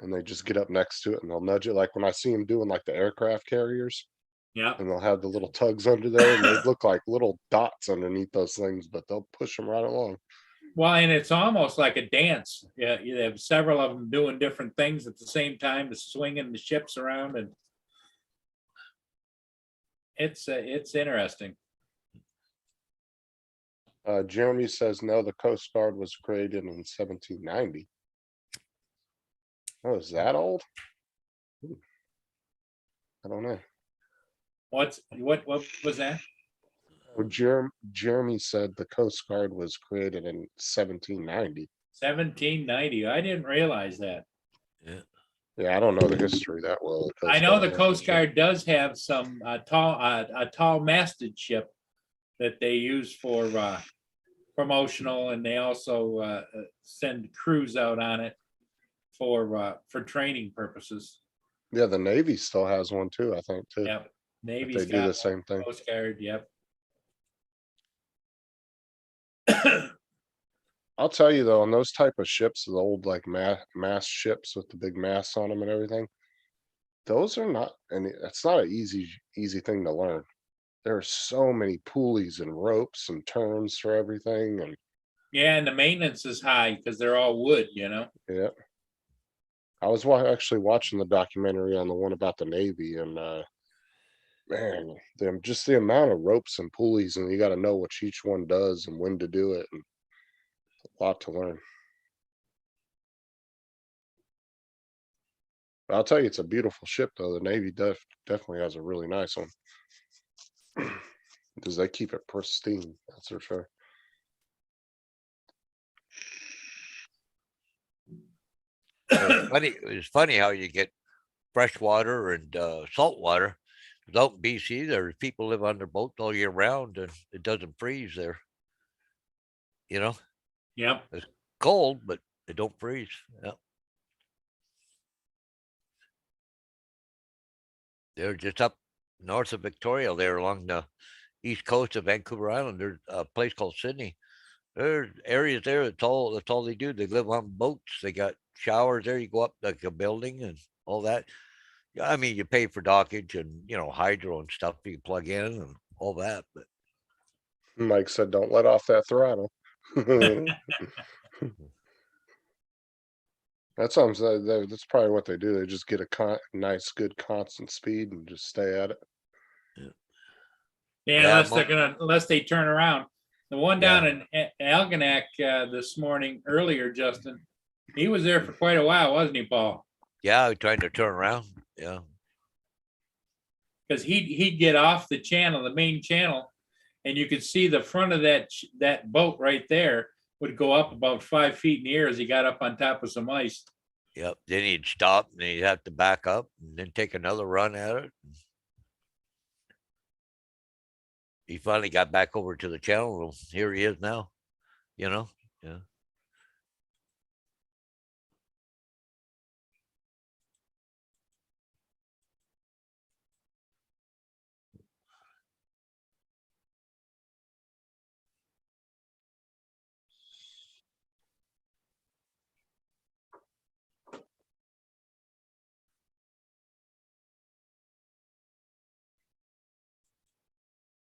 And they just get up next to it and they'll nudge it. Like when I see them doing like the aircraft carriers, Yep. and they'll have the little tugs under there and they look like little dots underneath those things, but they'll push them right along. Well, and it's almost like a dance. Yeah, you have several of them doing different things at the same time, swinging the ships around, and it's interesting. Jeremy says, no, the Coast Guard was created in 1790. Oh, is that old? Hmm. I don't know. What was that? Oh, Jeremy said the Coast Guard was created in 1790. 1790. I didn't realize that. Yeah, I don't know the history that well. of I know the Guard. Coast Guard does have some a tall masted ship that they use for promotional, and they also send crews out on it for training purposes. Yeah, the Navy still has one too, I think, too. Yep, But Navy's they do the got same thing. Coast Guard. Yep. I'll tell you though, on those type of ships, the old like mass ships with the big masts on them and everything, those are not, and it's not an easy thing to learn. There are so many pulleys and ropes and terms for everything, and Yeah, and the maintenance is high because they're all wood. You know. yeah. I was actually watching the documentary on the one about the Navy, and man, just the amount of ropes and pulleys, and you got to know what each one does and when to do it, and a lot to learn. But I'll tell you, it's a beautiful ship though. The Navy definitely has a really nice one because they keep it pristine. That's for sure. It's funny how you get fresh water and salt water. 'Cause out in BC, there's people live on their boats all year round and it doesn't freeze there. You know, Yep. cold, but it don't freeze. Yeah. They're just up north of Victoria there along the east coast of Vancouver Island. There's a place called Sydney. There's areas there. That's all they do. They live on boats. They got showers there. You go up like a building and all that. Yeah, I mean, you pay for dockage and hydro and stuff you plug in and all that. But Mike said, "Don't let off that throttle." That sounds that's probably what they do. They just get a nice, good, constant speed and just stay at it. Yeah, Yeah, unless they turn around. The one down Yeah. in Algonac this morning earlier, Justin, he was there for quite a while, wasn't he, Paul? yeah, trying to turn around. Yeah, Because he'd get off the channel, the main channel, and you could see the front of that boat right there would go up about 5 feet in the air as he got up on top of some ice. yep. Then he'd stop and he'd have to back up and then take another run at it. He finally got back over to the channel. And here he is now. Yeah.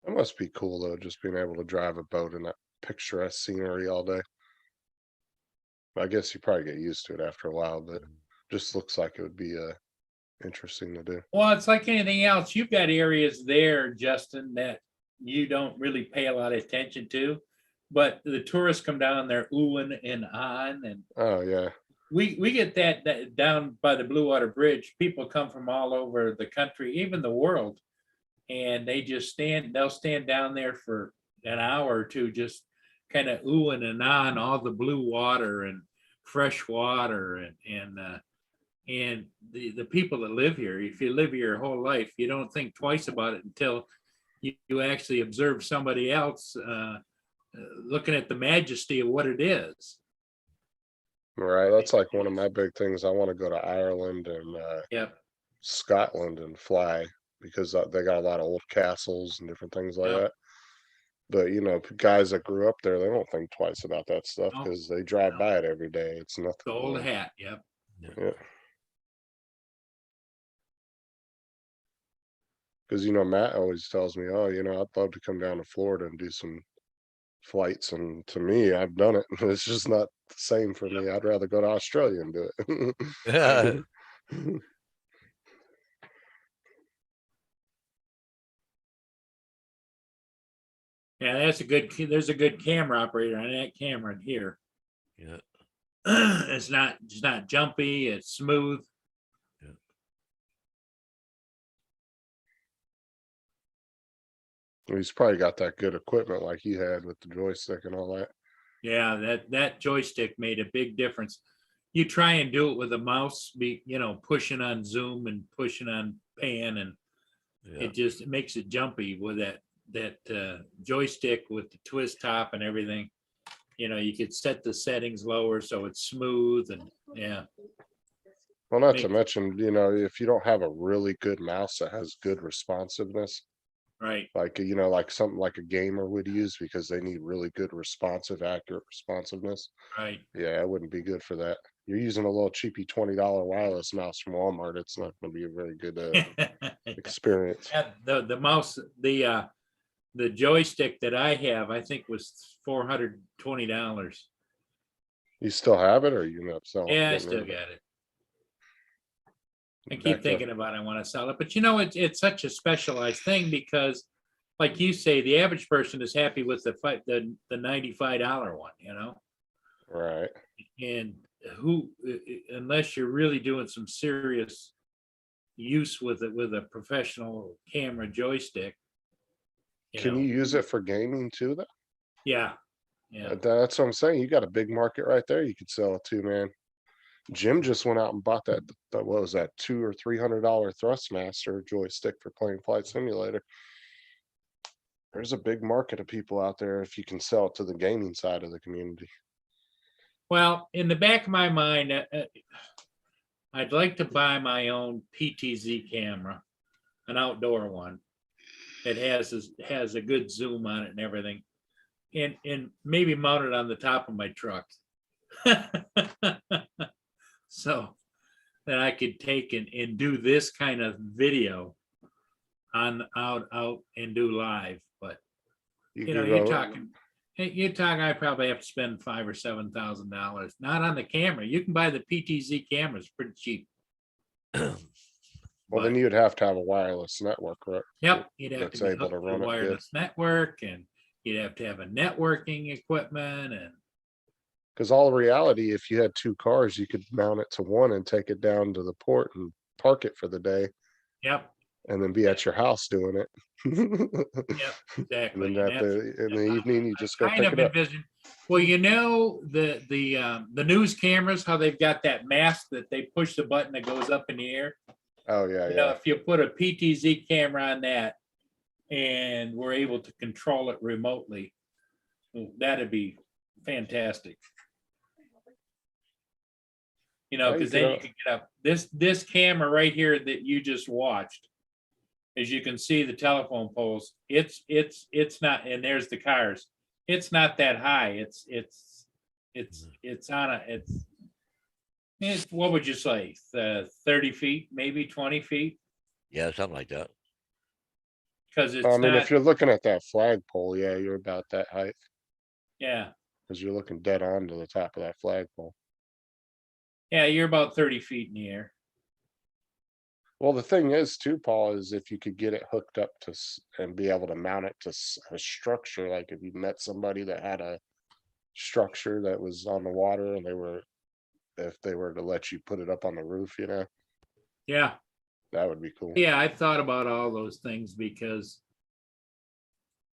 It must be cool though, just being able to drive a boat in that picturesque scenery all day. I guess you probably get used to it after a while, but just looks like it would be interesting to do. Well, it's like anything else. You've got areas there, Justin, that you don't really pay a lot of attention to, but the tourists come down there oohing and ahhing, and Oh yeah, we get that down by the Blue Water Bridge. People come from all over the country, even the world, and they'll stand down there for an hour or two, just kind of oohing and ahhing all the blue water and fresh water and the people that live here. If you live here your whole life, you don't think twice about it until you actually observe somebody else looking at the majesty of what it is. right. That's like one of my big things. I want to go to Ireland and Yep. Scotland and fly because they got a lot of old castles and different things like Yeah. that. But guys that grew up there, they don't think twice about that stuff No. because they drive No. by it every day. It's nothing. The old hat. Yep. Yeah. Because Matt always tells me, "Oh, I'd love to come down to Florida and do some flights, and to me, I've done it. It's just not the same for me. I'd rather go to Australia and do it. Yeah, there's a good camera operator on that camera in here. Yeah. It's not jumpy, it's smooth. He's probably got that good equipment like you had with the joystick and all that. Yeah, that joystick made a big difference. You try and do it with a mouse, pushing on zoom and pushing on pan, and Yeah. it makes it jumpy with that joystick with the twist top and everything. You could set the settings lower so it's smooth, and yeah, Well, not to Makes- mention, if you don't have a really good mouse that has good responsiveness, right. like, like something like a gamer would use because they need really good responsive, accurate responsiveness. Right. Yeah, it wouldn't be good for that. You're using a little cheapy $20 wireless mouse from Walmart. It's not going to be a very good experience. Yeah, the mouse, the joystick that I have, I think was $420. You still have it, or you end up selling? Yeah, I getting still rid of got it. I Back keep to- thinking about I want to sell it, but it's such a specialized thing because, like you say, the average person is happy with the $95 one, Right. and unless you're really doing some serious use with it with a professional camera joystick. Can you use it for gaming too, though? Yeah, yeah, That's what I'm saying. You got a big market right there. You could sell it to, man. Jim just went out and bought what was that, $200 or $300 Thrustmaster joystick for playing Flight Simulator. There's a big market of people out there if you can sell it to the gaming side of the community. Well, in the back of my mind, I'd like to buy my own PTZ camera, an outdoor one that has a good zoom on it and everything, and maybe mount it on the top of my truck. So that I could take and do this kind of video out and do live. But You you're could go- talking, I probably have to spend $5,000 or $7,000, not on the camera. You can buy the PTZ cameras pretty cheap. Well, But- then you'd have to have a wireless network, right? Yep, you'd have that's to be able hooked to to run a it good. wireless network, and you'd have to have a networking equipment, and Because all reality, if you had two cars, you could mount it to one and take it down to the port and park it for the day, yep, and then be at your house doing it. yep, And exactly. then And in the evening, you just go kind pick of it up. envision, well, the news cameras, how they've got that mask that they push the button that goes up in the air. Oh, yeah. If you put a PTZ camera on that and we're able to control it remotely, that'd be fantastic. Yeah, you because then you could, can get up this camera right here that you just watched. As you can see, the telephone poles, it's not, and there's the cars. It's not that high. It's what would you say? 30 feet, maybe 20 feet? Yeah, something like that. Because it's I mean, not, if you're looking at that flagpole, yeah, you're about that height, yeah, because you're looking dead on to the top of that flagpole. yeah, you're about 30 feet in the air. Well, the thing is too, Paul, is if you could get it hooked up to and be able to mount it to a structure, like if you met somebody that had a structure that was on the water and if they were to let you put it up on the roof, Yeah, that would be cool. yeah, I thought about all those things because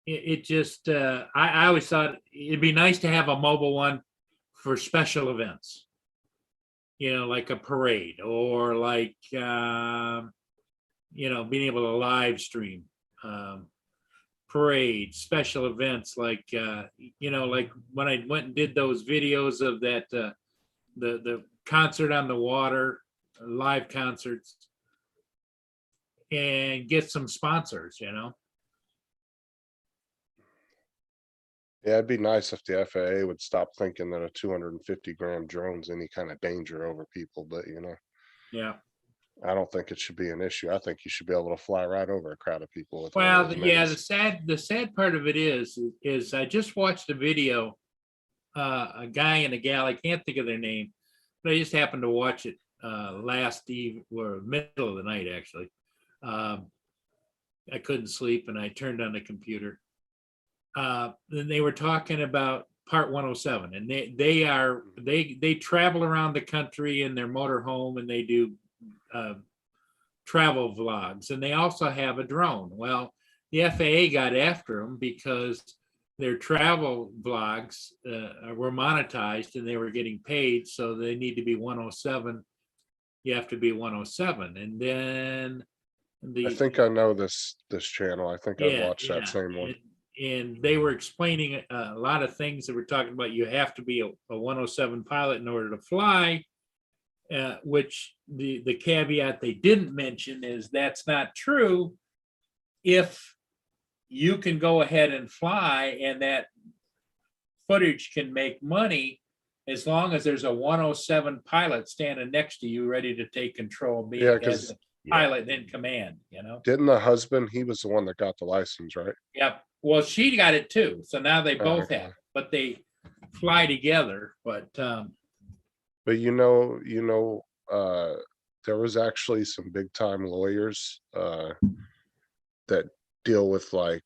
it just, I always thought it'd be nice to have a mobile one for special events. Like a parade or like, being able to live stream, parades, special events, like, like when I went and did those videos of that, the concert on the water, live concerts, and get some sponsors. Yeah, it'd be nice if the FAA would stop thinking that a 250 gram drone's any kind of danger over people, but Yeah. I don't think it should be an issue. I think you should be able to fly right over a crowd of people. With one of Well, those yeah, minis. the sad part of it is I just watched a video, a guy and a gal, I can't think of their name, but I just happened to watch it last eve or middle of the night, actually. I couldn't sleep and I turned on the computer. Then they were talking about Part 107, and they travel around the country in their motorhome, and they do travel vlogs, and they also have a drone. Well, the FAA got after them because their travel vlogs were monetized and they were getting paid, so they need to be 107. You have to be 107, and then I think I know this channel. I think I've yeah, watched that same one. and they were explaining a lot of things that were talking about. You have to be a 107 pilot in order to fly, which the caveat they didn't mention is that's not true if you can go ahead and fly and that footage can make money as long as there's a 107 pilot standing next to you ready to take control, being Yeah, as because a pilot in command, you know? didn't the husband, he was the one that got the license, right? Yep. Well, she got it too. So now they Oh, both okay. have, but they fly together. But But there was actually some big time lawyers that deal with like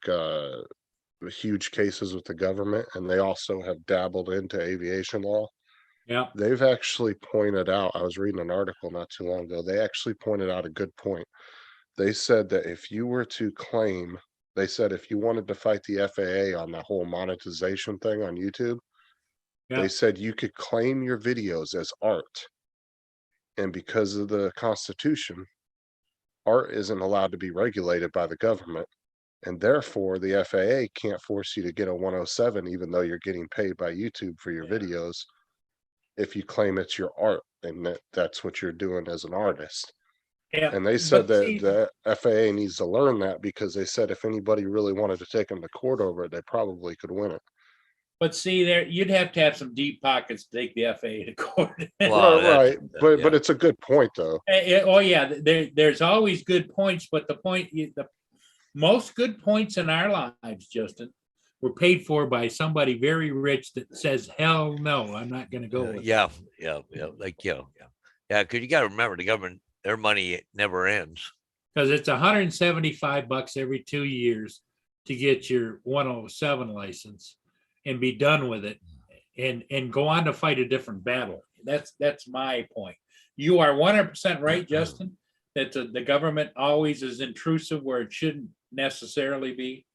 huge cases with the government, and they also have dabbled into aviation law. yeah, They've actually pointed out, I was reading an article not too long ago, they actually pointed out a good point. They said that if you were to claim, they said if you wanted to fight the FAA on the whole monetization thing on YouTube, yeah, they said you could claim your videos as art. And because of the Constitution, art isn't allowed to be regulated by the government. And therefore, the FAA can't force you to get a 107, even though you're getting paid by YouTube for your videos, if you claim it's your art and that's what you're doing as an artist. yeah. And they said But that see, the FAA needs to learn that, because they said if anybody really wanted to take them to court over it, they probably could win it. but see, there you'd have to have some deep pockets to take the FAA to court. Well, Right, that's- but it's a good point though. Oh yeah, there's always good points, but the most good points in our lives, Justin, were paid for by somebody very rich that says, "Hell no, I'm not going to go with it." yeah, like yeah. Because you got to remember, the government, their money never ends. Because it's $175 every 2 years to get your 107 license and be done with it, and go on to fight a different battle. That's my point. You are 100% right, Justin, that the government always is intrusive where it shouldn't necessarily be,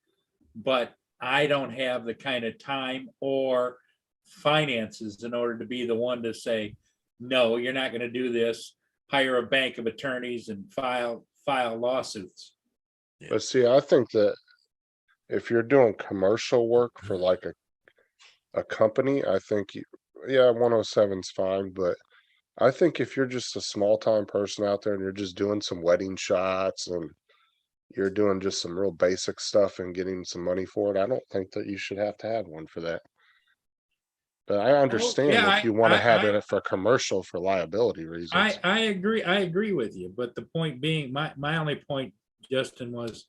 but I don't have the kind of time or finances in order to be the one to say, no, you're not going to do this. Hire a bank of attorneys and file lawsuits. But see, I think that if you're doing commercial work for like a company, I think, 107's fine. But I think if you're just a small time person out there and you're just doing some wedding shots and you're doing just some real basic stuff and getting some money for it, I don't think that you should have to have one for that. But I understand yeah, if you want to have I- it for commercial for liability reasons. I agree with you, but the point being, my only point, Justin, was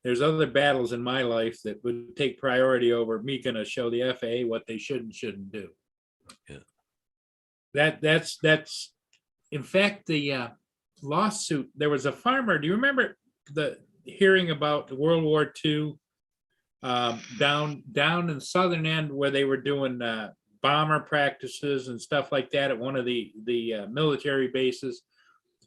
there's other battles in my life that would take priority over me going to show the FAA what they should and shouldn't do. Yeah. That's in fact the lawsuit. There was a farmer. Do you remember the hearing about the World War II down in the southern end where they were doing bomber practices and stuff like that at one of the military bases?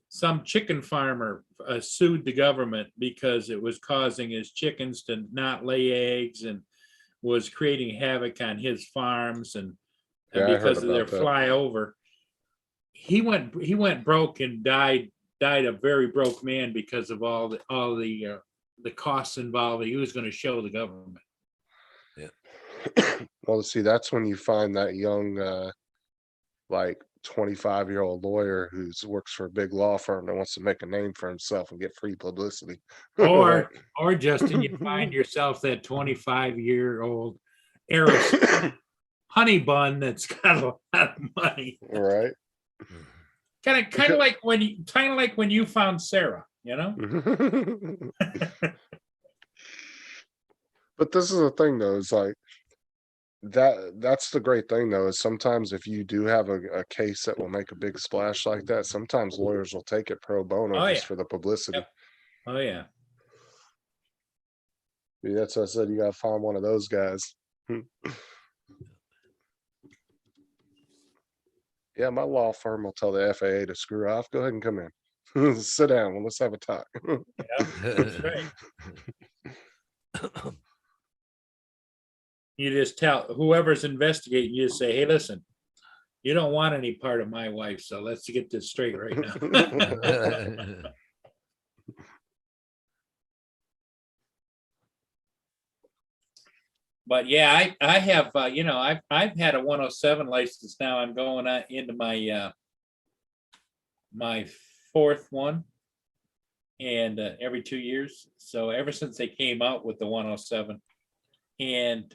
Some chicken farmer sued the government because it was causing his chickens to not lay eggs and was creating havoc on his farms, and Yeah, I heard because of their about that. flyover. He went broke and died a very broke man because of all the costs involved. He was going to show the government. Well, see, that's when you find that young, like 25-year-old lawyer who's works for a big law firm that wants to make a name for himself and get free publicity. Or Justin, you find yourself that 25-year-old heiress honey bun that's got a lot of money. Right. Kind of like when you found Sarah, you know? But this is the thing though, is like that's the great thing though, is sometimes if you do have a case that will make a big splash like that, sometimes lawyers will take it pro bono Oh, just yeah. for the publicity. Yep. Oh, yeah. Yeah, that's what I said, you gotta find one of those guys. Yeah, my law firm will tell the FAA to screw off. Go ahead and come in. Sit down. Well, let's have a talk. Yeah, that's right. You just tell whoever's investigating, you just say, hey, listen, you don't want any part of my wife, so let's get this straight right now. But yeah, I have, I've had a 107 license now. I'm going into my, my fourth one. And every 2 years. So ever since they came out with the 107. And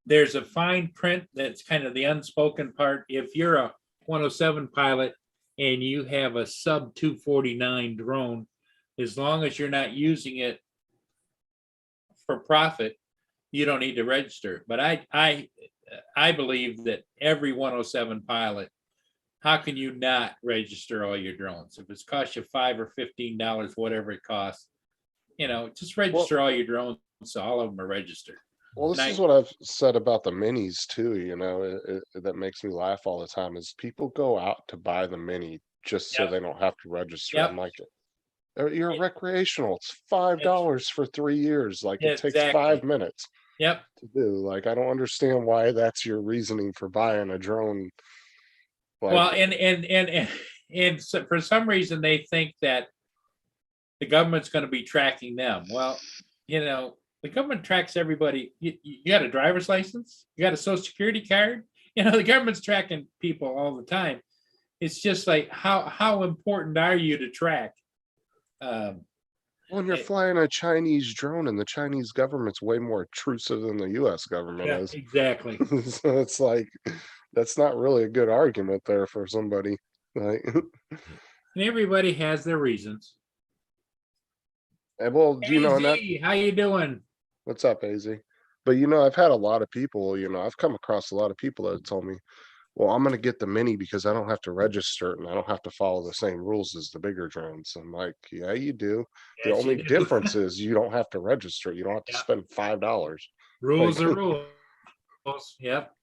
there's a fine print that's kind of the unspoken part. If you're a 107 pilot and you have a sub 249 drone, as long as you're not using it for profit, you don't need to register. But I believe that every 107 pilot, how can you not register all your drones? If it's cost you $5 or $15, whatever it costs, just register all your drones. So all of them are registered. Well, this is what I've said about the minis too, that makes me laugh all the time is people go out to buy the mini just so Yep. they don't have to register. Yep. I'm like, you're recreational. It's $5 for 3 years. Like it takes Exactly. 5 minutes Yep. to do. Like, I don't understand why that's your reasoning for buying a drone. Like, Well, and so for some reason they think that the government's going to be tracking them. Well, the government tracks everybody. You got a driver's license, you got a social security card. The government's tracking people all the time. It's just like how important are you to track? when you're flying a Chinese drone and the Chinese government's way more intrusive than the US government Yeah, is. exactly. So it's like, that's not really a good argument there for somebody. Like, And everybody has their reasons. and well, and that, AZ, how you doing? what's up, AZ? But I've had a lot of people, I've come across a lot of people that have told me, well, I'm gonna get the mini because I don't have to register it and I don't have to follow the same rules as the bigger drones. I'm like, yeah, you do. The Yes, you only do. difference is you don't have to register it. You don't have to Yeah. spend $5. Rules Like- are rules. Yep.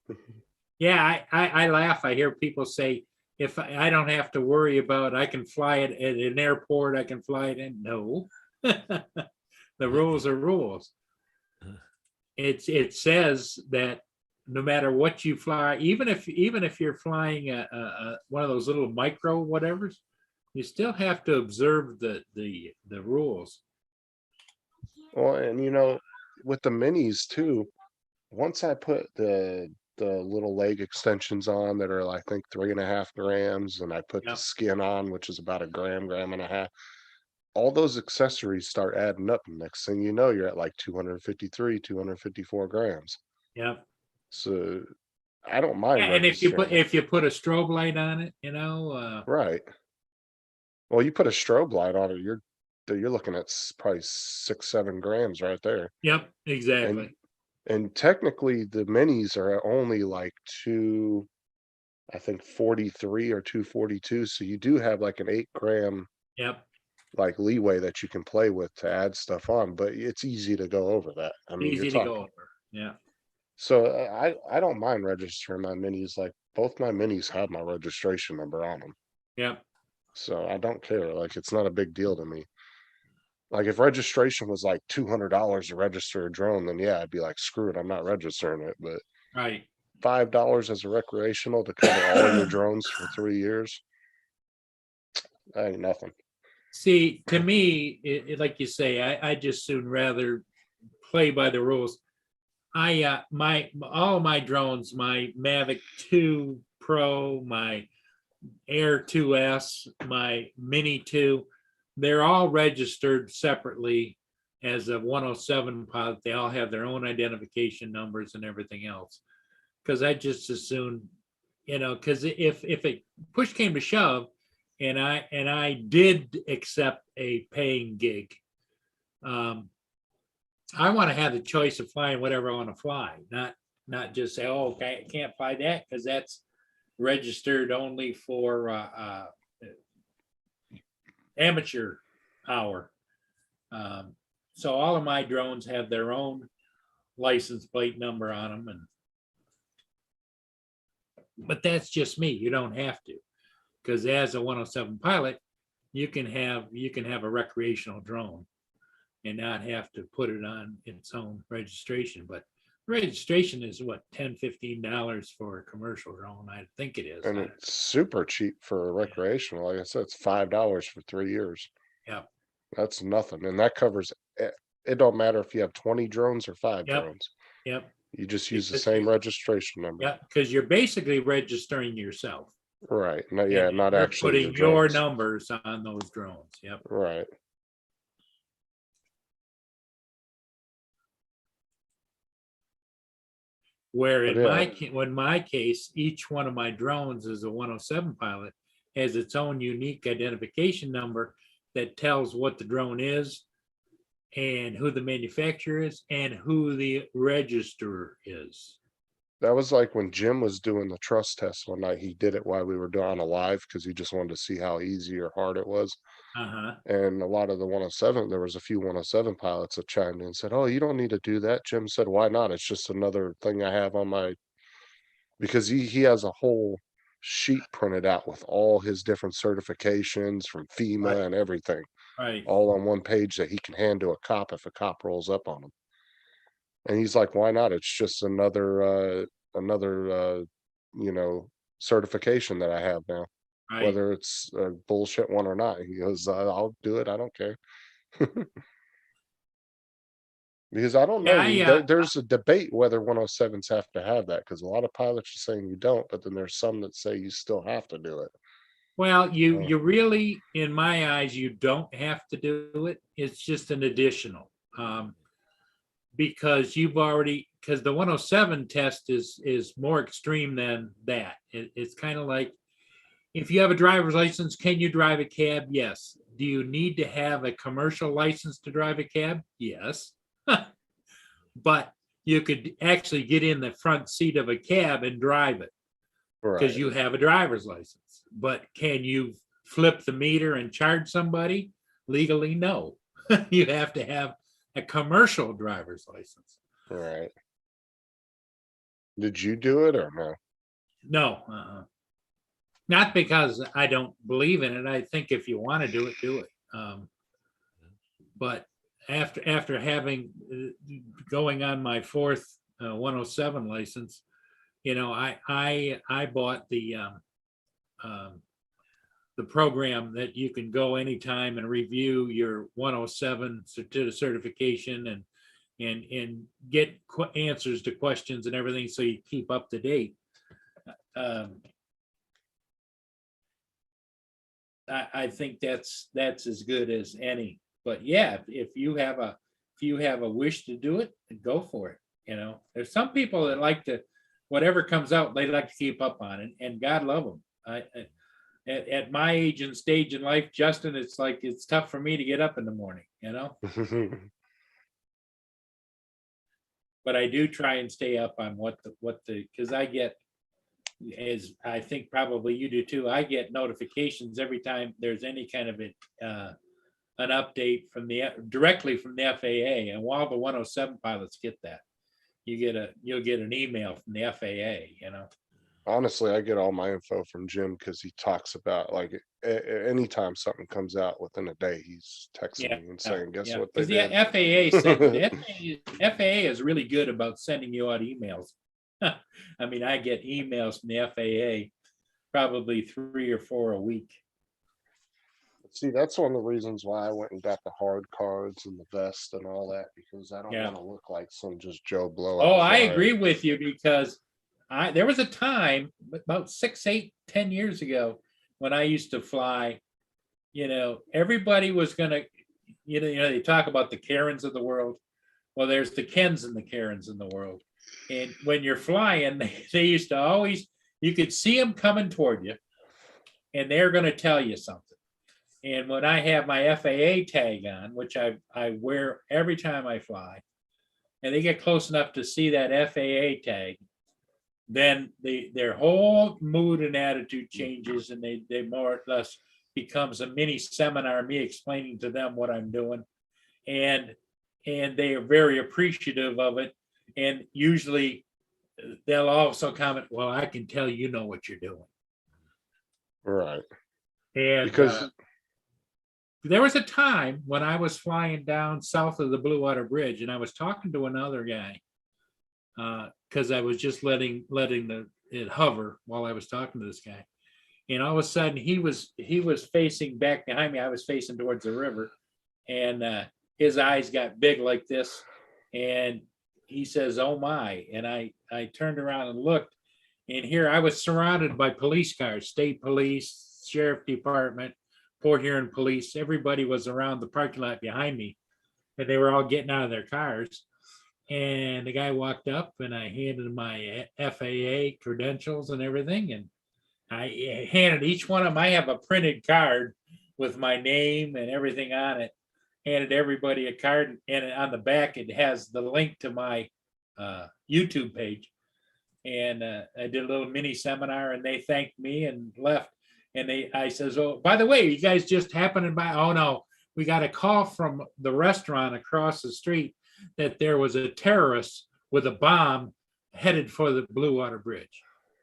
Yeah, I laugh. I hear people say, if I don't have to worry about, I can fly it at an airport, I can fly it in. No. The rules are rules. It says that no matter what you fly, even if you're flying a one of those little micro whatevers, you still have to observe the rules. Well, and with the minis too, once I put the little leg extensions on that are, I think, 3.5 grams, and I put the Yep. skin on, which is about a gram and a half, all those accessories start adding up. And next thing you know, you're at like 253, 254 grams. Yep. So I don't mind. And if you registering put a strobe light on it, right. Well, you put a strobe light on it, you're looking at probably 6-7 grams right there. yep, exactly. And technically the minis are only like I think 43 or 242. So you do have like an 8-gram Yep. like leeway that you can play with to add stuff on, but it's easy to go over that. I mean, Easy you're to talking. go over. Yeah. So I don't mind registering my minis. Like both my minis have my registration number on them. Yep. So I don't care. Like it's not a big deal to me. Like if registration was like $200 to register a drone, then yeah, I'd be like, screw it, I'm not registering it. But Right. $5 as a recreational to cover all your drones for 3 years, that ain't nothing. See, to me, like you say, I just soon rather play by the rules. All my drones, my Mavic 2 Pro, my Air 2S, my Mini 2, they're all registered separately as a 107 pilot. They all have their own identification numbers and everything else. Because I just as soon, because if it push came to shove, and I did accept a paying gig, I want to have the choice of flying whatever I want to fly, not just say, oh, okay, I can't fly that because that's registered only for amateur hour. So all of my drones have their own license plate number on them, but that's just me. You don't have to, because as a 107 pilot, you can have a recreational drone and not have to put it on its own registration. But registration is what, $10-15 for a commercial drone, I think it is. And it's super cheap for a recreational. Like I said, it's $5 for 3 years. Yep. That's nothing. And that covers it don't matter if you have 20 drones or 5 Yep. drones. Yep. You just use the Because same registration number. Yeah, because you're basically registering yourself. Right. No, yeah, And not you're actually putting your drones. numbers on those drones. Yep. Right. Where But in my case, each one of my drones is a 107 pilot, has its own unique identification number that tells what the drone is and who the manufacturer is and who the registerer is. That was like when Jim was doing the trust test one night. He did it while we were doing a live because he just wanted to see how easy or hard it was. Uh-huh. And a lot of the 107, there was a few 107 pilots that chimed in and said, "Oh, you don't need to do that." Jim said, "Why not? It's just another thing I have on my," because he has a whole sheet printed out with all his different certifications from FEMA Right. and everything, Right. all on one page that he can hand to a cop if a cop rolls up on him. And he's like, "Why not? It's just another certification that I have now, Right. whether it's a bullshit one or not." He goes, "I'll do it. I don't care." Because I don't know. There's a debate whether 107s have to have that, because a lot of pilots are saying you don't, but then there's some that say you still have to do it. Well, you really, in my eyes, you don't have to do it. It's just an additional. Because because the 107 test is more extreme than that. It's kind of like, if you have a driver's license, can you drive a cab? Yes. Do you need to have a commercial license to drive a cab? Yes. But you could actually get in the front seat of a cab and drive it because Right. you have a driver's license. But can you flip the meter and charge somebody? Legally, no. You have to have a commercial driver's license. Right. Did you do it or no? No, not because I don't believe in it. I think if you want to do it, do it. But after having going on my fourth 107 license, I bought the program that you can go anytime and review your 107 certification and get answers to questions and everything, so you keep up to date. I think that's as good as any. But yeah, if you have a wish to do it, go for it. There's some people that like to, whatever comes out, they like to keep up on it, and God love them. At my age and stage in life, Justin, it's tough for me to get up in the morning, but I do try and stay up on because I get, as I think probably you do too, I get notifications every time there's any kind of an update directly from the FAA, and while the 107 pilots get that, you'll get an email from the FAA. Honestly, I get all my info from Jim because he talks about, like, anytime something comes out within a day, he's texting me and saying, "Guess what they did?" The FAA is really good about sending you out emails. I mean, I get emails from the FAA probably 3 or 4 a week. See, that's one of the reasons why I went and got the hard cards and the vest and all that, because I don't want to look like some just Joe Blow. Oh, I agree with you, because there was a time about 6, 8, 10 years ago when I used to fly, everybody was gonna, they talk about the Karens of the world. Well, there's the Kens and the Karens in the world. And when you're flying, they used to always you could see them coming toward you, and they're going to tell you something. And when I have my FAA tag on, which I wear every time I fly, and they get close enough to see that FAA tag, then their whole mood and attitude changes, and they more or less becomes a mini seminar, me explaining to them what I'm doing. And they are very appreciative of it. And usually they'll also comment, well, I can tell you know what you're doing. Right. And Because there was a time when I was flying down south of the Blue Water Bridge, and I was talking to another guy because I was just letting it hover while I was talking to this guy. And all of a sudden he was facing back behind me. I was facing towards the river, and his eyes got big like this. And he says, "Oh my." And I turned around and looked, and here I was surrounded by police cars, state police, sheriff department, Port Huron police. Everybody was around the parking lot behind me, and they were all getting out of their cars. And the guy walked up, and I handed him my FAA credentials and everything. And I handed each one of them, I have a printed card with my name and everything on it. Handed everybody a card, and on the back it has the link to my YouTube page. And I did a little mini seminar, and they thanked me and left. And I says, "Oh, by the way, you guys just happening by?" "Oh no, we got a call from the restaurant across the street that there was a terrorist with a bomb headed for the Blue Water Bridge."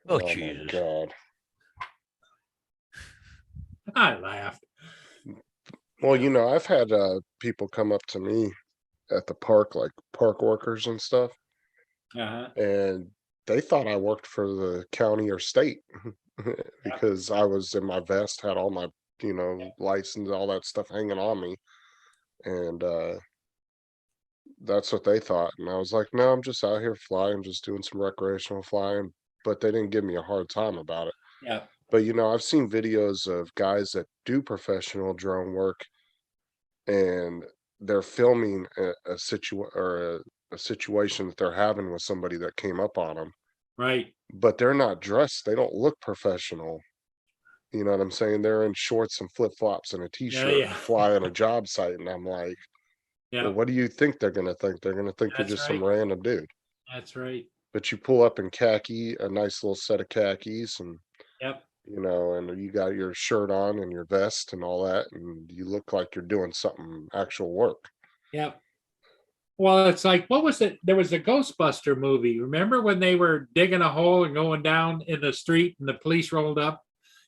Oh, my Jesus. God. I laughed. Well, I've had people come up to me at the park, like park workers and stuff, Uh-huh. and they thought I worked for the county or state because I was in my vest, had all my, license, all that stuff hanging on me. And that's what they thought. And I was like, no, I'm just out here flying, just doing some recreational flying. But they didn't give me a hard time about it. Yeah. But I've seen videos of guys that do professional drone work, and they're filming a situation that they're having with somebody that came up on them, Right. but they're not dressed. They don't look professional. You know what I'm saying? They're in shorts and flip flops and a t-shirt, yeah. flying a job site, and I'm like, Yeah. well, what do you think they're gonna think? They're gonna think you're That's just some right. random dude. That's right. But you pull up in khaki, a nice little set of khakis, and Yep. and you got your shirt on and your vest and all that, and you look like you're doing something actual work. Yep. Well, it's like, what was it? There was a Ghostbuster movie. Remember when they were digging a hole and going down in the street, and the police rolled up,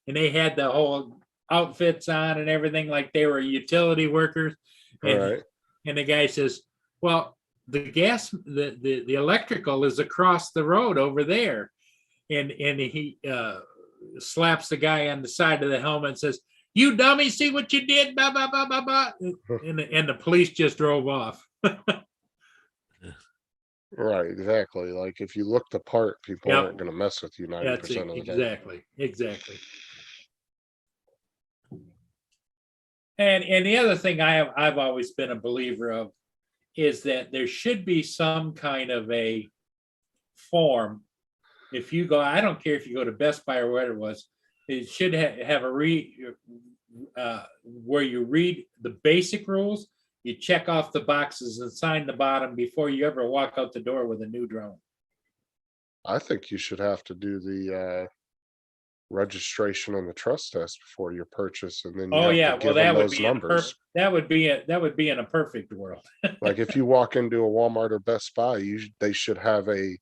and they had the whole outfits on and everything, like they were utility workers. All And, right. and the guy says, "Well, the electrical is across the road over there." And he slaps the guy on the side of the helmet and says, "You dummy, see what you did?" Blah, blah, blah, blah, blah. And the police just drove off. Right, exactly. Like if you look the part, people Yep. aren't gonna mess with you 90% That's it. of the day. Exactly. And the other thing I've always been a believer of is that there should be some kind of a form. If you go, I don't care if you go to Best Buy or whatever it was, it should have a where you read the basic rules, you check off the boxes and sign the bottom before you ever walk out the door with a new drone. I think you should have to do the registration and the trust test before your purchase, and then you Oh have yeah, to well give them that would those be in a numbers. that would be in a perfect world. Like if you walk into a Walmart or Best Buy, they should have a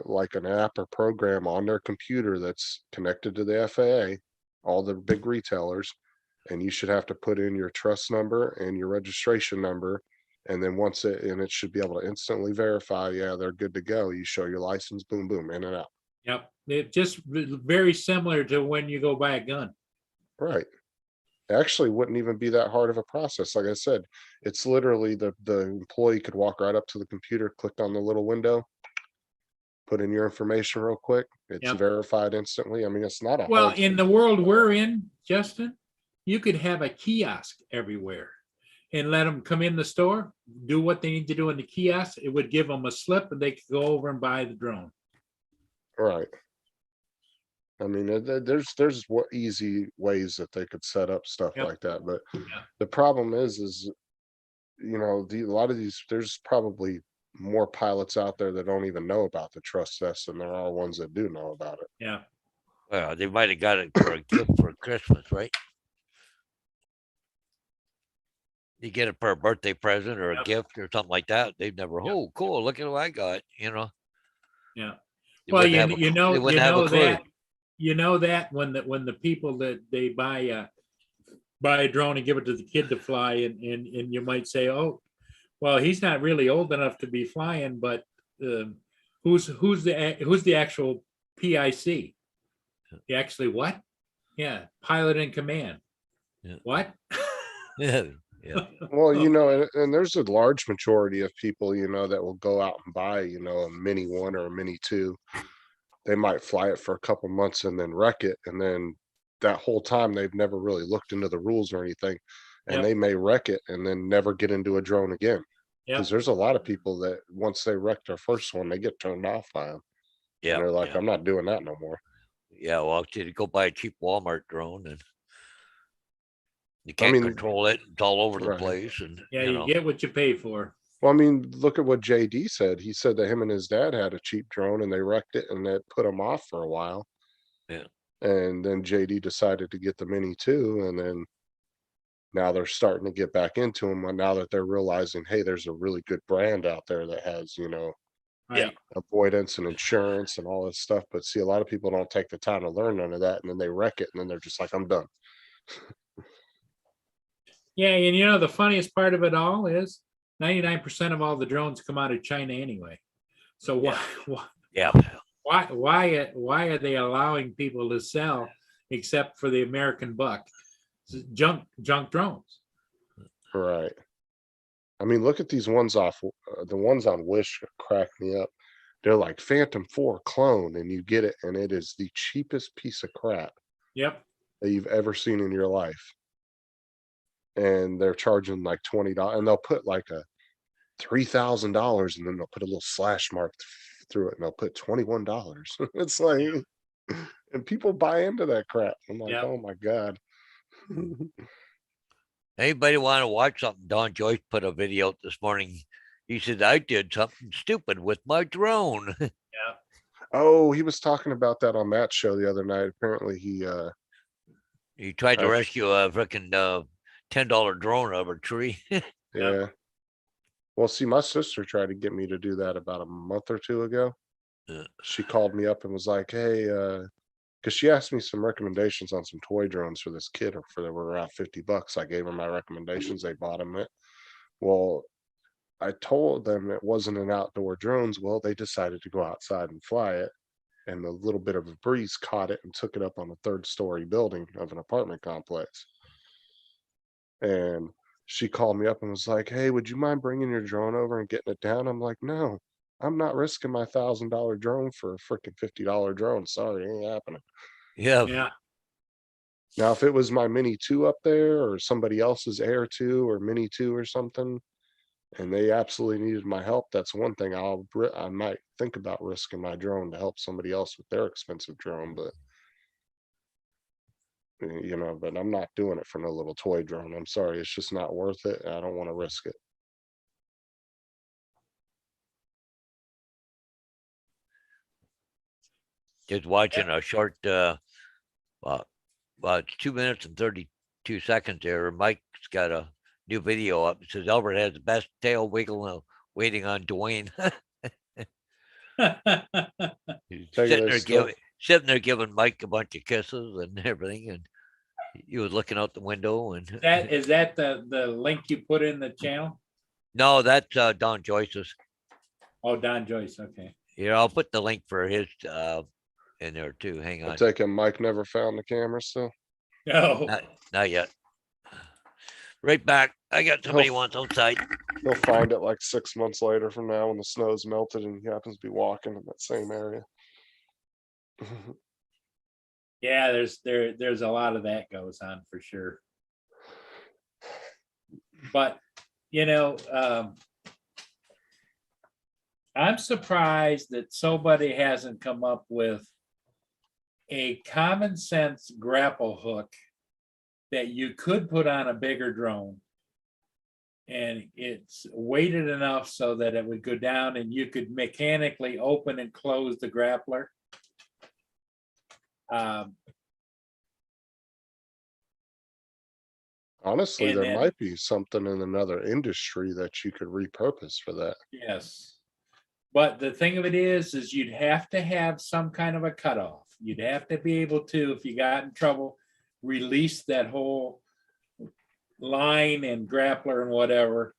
like an app or program on their computer that's connected to the FAA, all the big retailers, and you should have to put in your trust number and your registration number, and then it should be able to instantly verify, yeah, they're good to go. You show your license, boom, boom, in and out. Yep, it just very similar to when you go buy a gun. Right. Actually wouldn't even be that hard of a process. Like I said, it's literally the employee could walk right up to the computer, click on the little window, put in your information real quick. It's Yep. verified instantly. I mean, it's not a Well, hard in the world we're in, Justin, you could have a kiosk everywhere and let them come in the store, do what they need to do in the kiosk. It would give them a slip, and they could go over and buy the drone. Right. I mean, there's what easy ways that they could set up stuff Yep. like that, but Yeah. the problem is, a lot of these, there's probably more pilots out there that don't even know about the trust test than there are ones that do know about it. Yeah. Well, they might have got it for a gift for Christmas, right? You get it for a birthday present or a Yep. gift or something like that. They've never, Yep. oh, cool, look at what I got, Yeah. They Well, wouldn't have a you cl- know, they you wouldn't have a know clue. that, you know that when the people that they buy a drone and give it to the kid to fly, and you might say, oh, well, he's not really old enough to be flying, but who's the actual PIC? The actually what? Yeah, pilot in command. Yeah. What? Yeah, yeah, Well, and there's a large majority of people, that will go out and buy, a Mini 1 or a Mini 2. They might fly it for a couple months and then wreck it. And then that whole time they've never really looked into the rules or anything. And Yep. they may wreck it and then never get into a drone again. Yeah. Because there's a lot of people that once they wreck their first one, they get turned off by them. yeah. And they're like, yeah. I'm not doing that no more. Yeah, well, you go buy a cheap Walmart drone and you can't mean, control it. It's all over the right. place, and Yeah, you get what you pay for. Well, I mean, look at what JD said. He said that him and his dad had a cheap drone and they wrecked it and that put him off for a while. Yeah. And then JD decided to get the Mini 2, and then now they're starting to get back into them now that they're realizing, hey, there's a really good brand out there that has, Right. avoidance and insurance and all this stuff. But see, a lot of people don't take the time to learn none of that, and then they wreck it, and then they're just like, I'm done. Yeah, and the funniest part of it all is 99% of all the drones come out of China anyway. So yeah, why are they allowing people to sell except for the American buck junk drones? Right. I mean, look at these ones off the ones on Wish crack me up. They're like Phantom 4 clone, and you get it, and it is the cheapest piece of crap Yep. that you've ever seen in your life. And they're charging like $20, and they'll put like a $3,000, and then they'll put a little slash mark through it, and they'll put $21. It's like, and people buy into that crap. I'm like, Yep. oh my God. Anybody want to watch something? Don Joyce put a video out this morning. He said, I did something stupid with my drone. Yeah. Oh, he was talking about that on Matt's show the other night. Apparently He tried to I've- rescue a freaking $10 drone out of a tree. yeah. Well, see, my sister tried to get me to do that about a month or two ago. Yeah. She called me up and was like, hey, because she asked me some recommendations on some toy drones for this kid, or they were around $50. I gave her my recommendations. They bought them it. Well, I told them it wasn't an outdoor drones. Well, they decided to go outside and fly it, and a little bit of a breeze caught it and took it up on the third-story building of an apartment complex. And she called me up and was like, hey, would you mind bringing your drone over and getting it down? I'm like, no, I'm not risking my $1,000 drone for a freaking $50 drone. Sorry, ain't happening. Yeah. Yeah. Now, if it was my Mini 2 up there, or somebody else's Air 2 or Mini 2 or something, and they absolutely needed my help, that's one thing I might think about risking my drone to help somebody else with their expensive drone. But but I'm not doing it for no little toy drone. I'm sorry, it's just not worth it. I don't want to risk it. Just watching a short, about 2 minutes and 32 seconds there. Mike's got a new video up. It says Albert has the best tail wiggle waiting on Dwayne. He's Tell you sitting this, there giving Mike a bunch of kisses and everything, and he was looking out the window. And Is that the link you put in the channel? no, that's Don Joyce's. Oh, Don Joyce. Okay. Yeah, I'll put the link for his in there too. Hang I on, take it Mike never found the camera still. No. not yet. Right back. I got somebody who wants outside. He'll find it like 6 months later from now when the snow's melted and he happens to be walking in that same area. Yeah, there's a lot of that goes on for sure. But I'm surprised that somebody hasn't come up with a common sense grapple hook that you could put on a bigger drone. And it's weighted enough so that it would go down and you could mechanically open and close the grappler. Honestly, And there then- might be something in another industry that you could repurpose for that. Yes. But the thing of it is you'd have to have some kind of a cutoff. You'd have to be able to, if you got in trouble, release that whole line and grappler and whatever.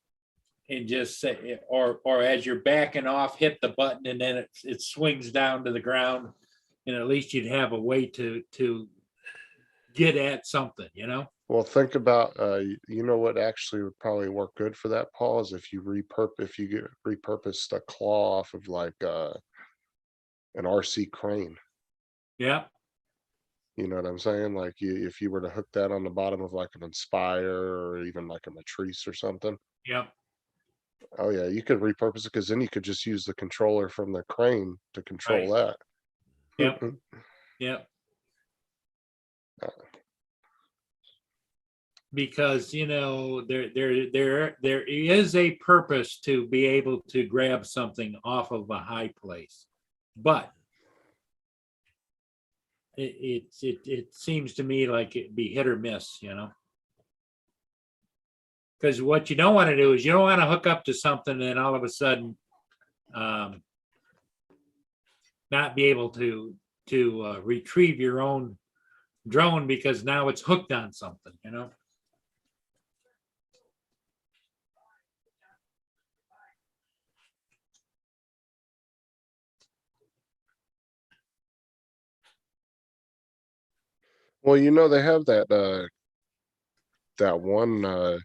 And just say, or as you're backing off, hit the button and then it swings down to the ground. And at least you'd have a way to get at something, you know? Well, think about, you know what actually would probably work good for that, Paul, is if you get repurposed a claw off of like, an RC crane. Yeah, You know what I'm saying? Like if you were to hook that on the bottom of like an Inspire or even like a Matrice or something. yeah, Oh yeah, you could repurpose it because then you could just use the controller from the crane to control that. Yep. yeah. Because, you know, there is a purpose to be able to grab something off of a high place. But it seems to me like it'd be hit or miss, you know? Because what you don't want to do is you don't want to hook up to something and then all of a sudden not be able to retrieve your own drone because now it's hooked on something, you know? Well, you know, they have that one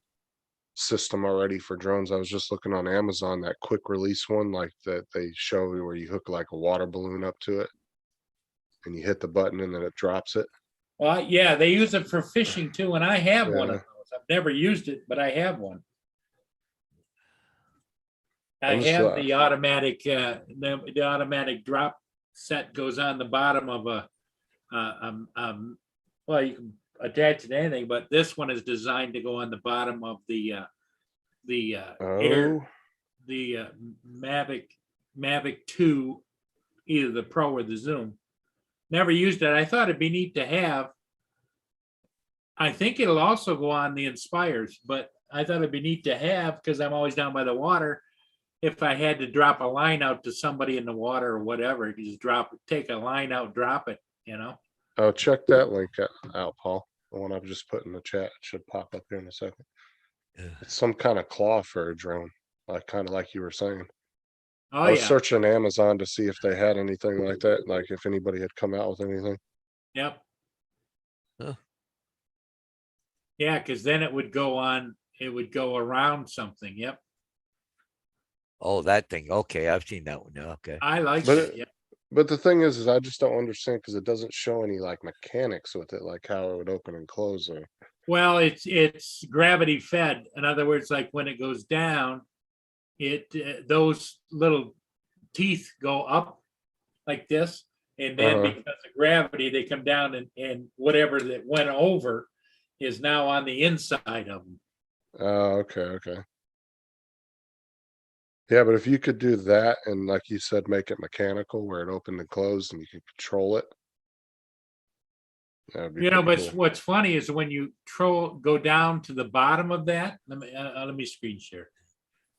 system already for drones. I was just looking on Amazon, that quick release one, like that they show you where you hook like a water balloon up to it. And you hit the button and then it drops it. Well, yeah, they use it for fishing too, and I have one of Yeah. those. I've never used it, but I have one. I I'm just, have the automatic, the automatic drop set goes on the bottom of well, you can attach it to anything, but this one is designed to go on the bottom of the air, Oh, the Mavic 2, either the Pro or the Zoom. Never used it. I thought it'd be neat to have. I think it'll also go on the Inspires, but I thought it'd be neat to have because I'm always down by the water. If I had to drop a line out to somebody in the water or whatever, you just take a line out, drop it, you know? oh, check that link out, Paul. The one I've just put in the chat. It should pop up here in a second. Yeah. It's some kind of claw for a drone, like kind of like you were saying. Oh, I was yeah. searching Amazon to see if they had anything like that, like if anybody had come out with anything. Yep. Huh. Yeah, because then it would go around something. Yep. Oh, that thing. Okay, I've seen that one. Yeah, okay. I like But it. Yep. But the thing is I just don't understand because it doesn't show any like mechanics with it, like how it would open and close or. Well, it's gravity fed. In other words, like when it goes down, those little teeth go up like this, and then Uh-huh. because of gravity, they come down and whatever that went over is now on the inside of them. Oh, okay. Yeah, but if you could do that and like you said, make it mechanical where it opened and closed and you could control it. That would be You know, but pretty cool. what's funny is when you go down to the bottom of that. Let me screen share.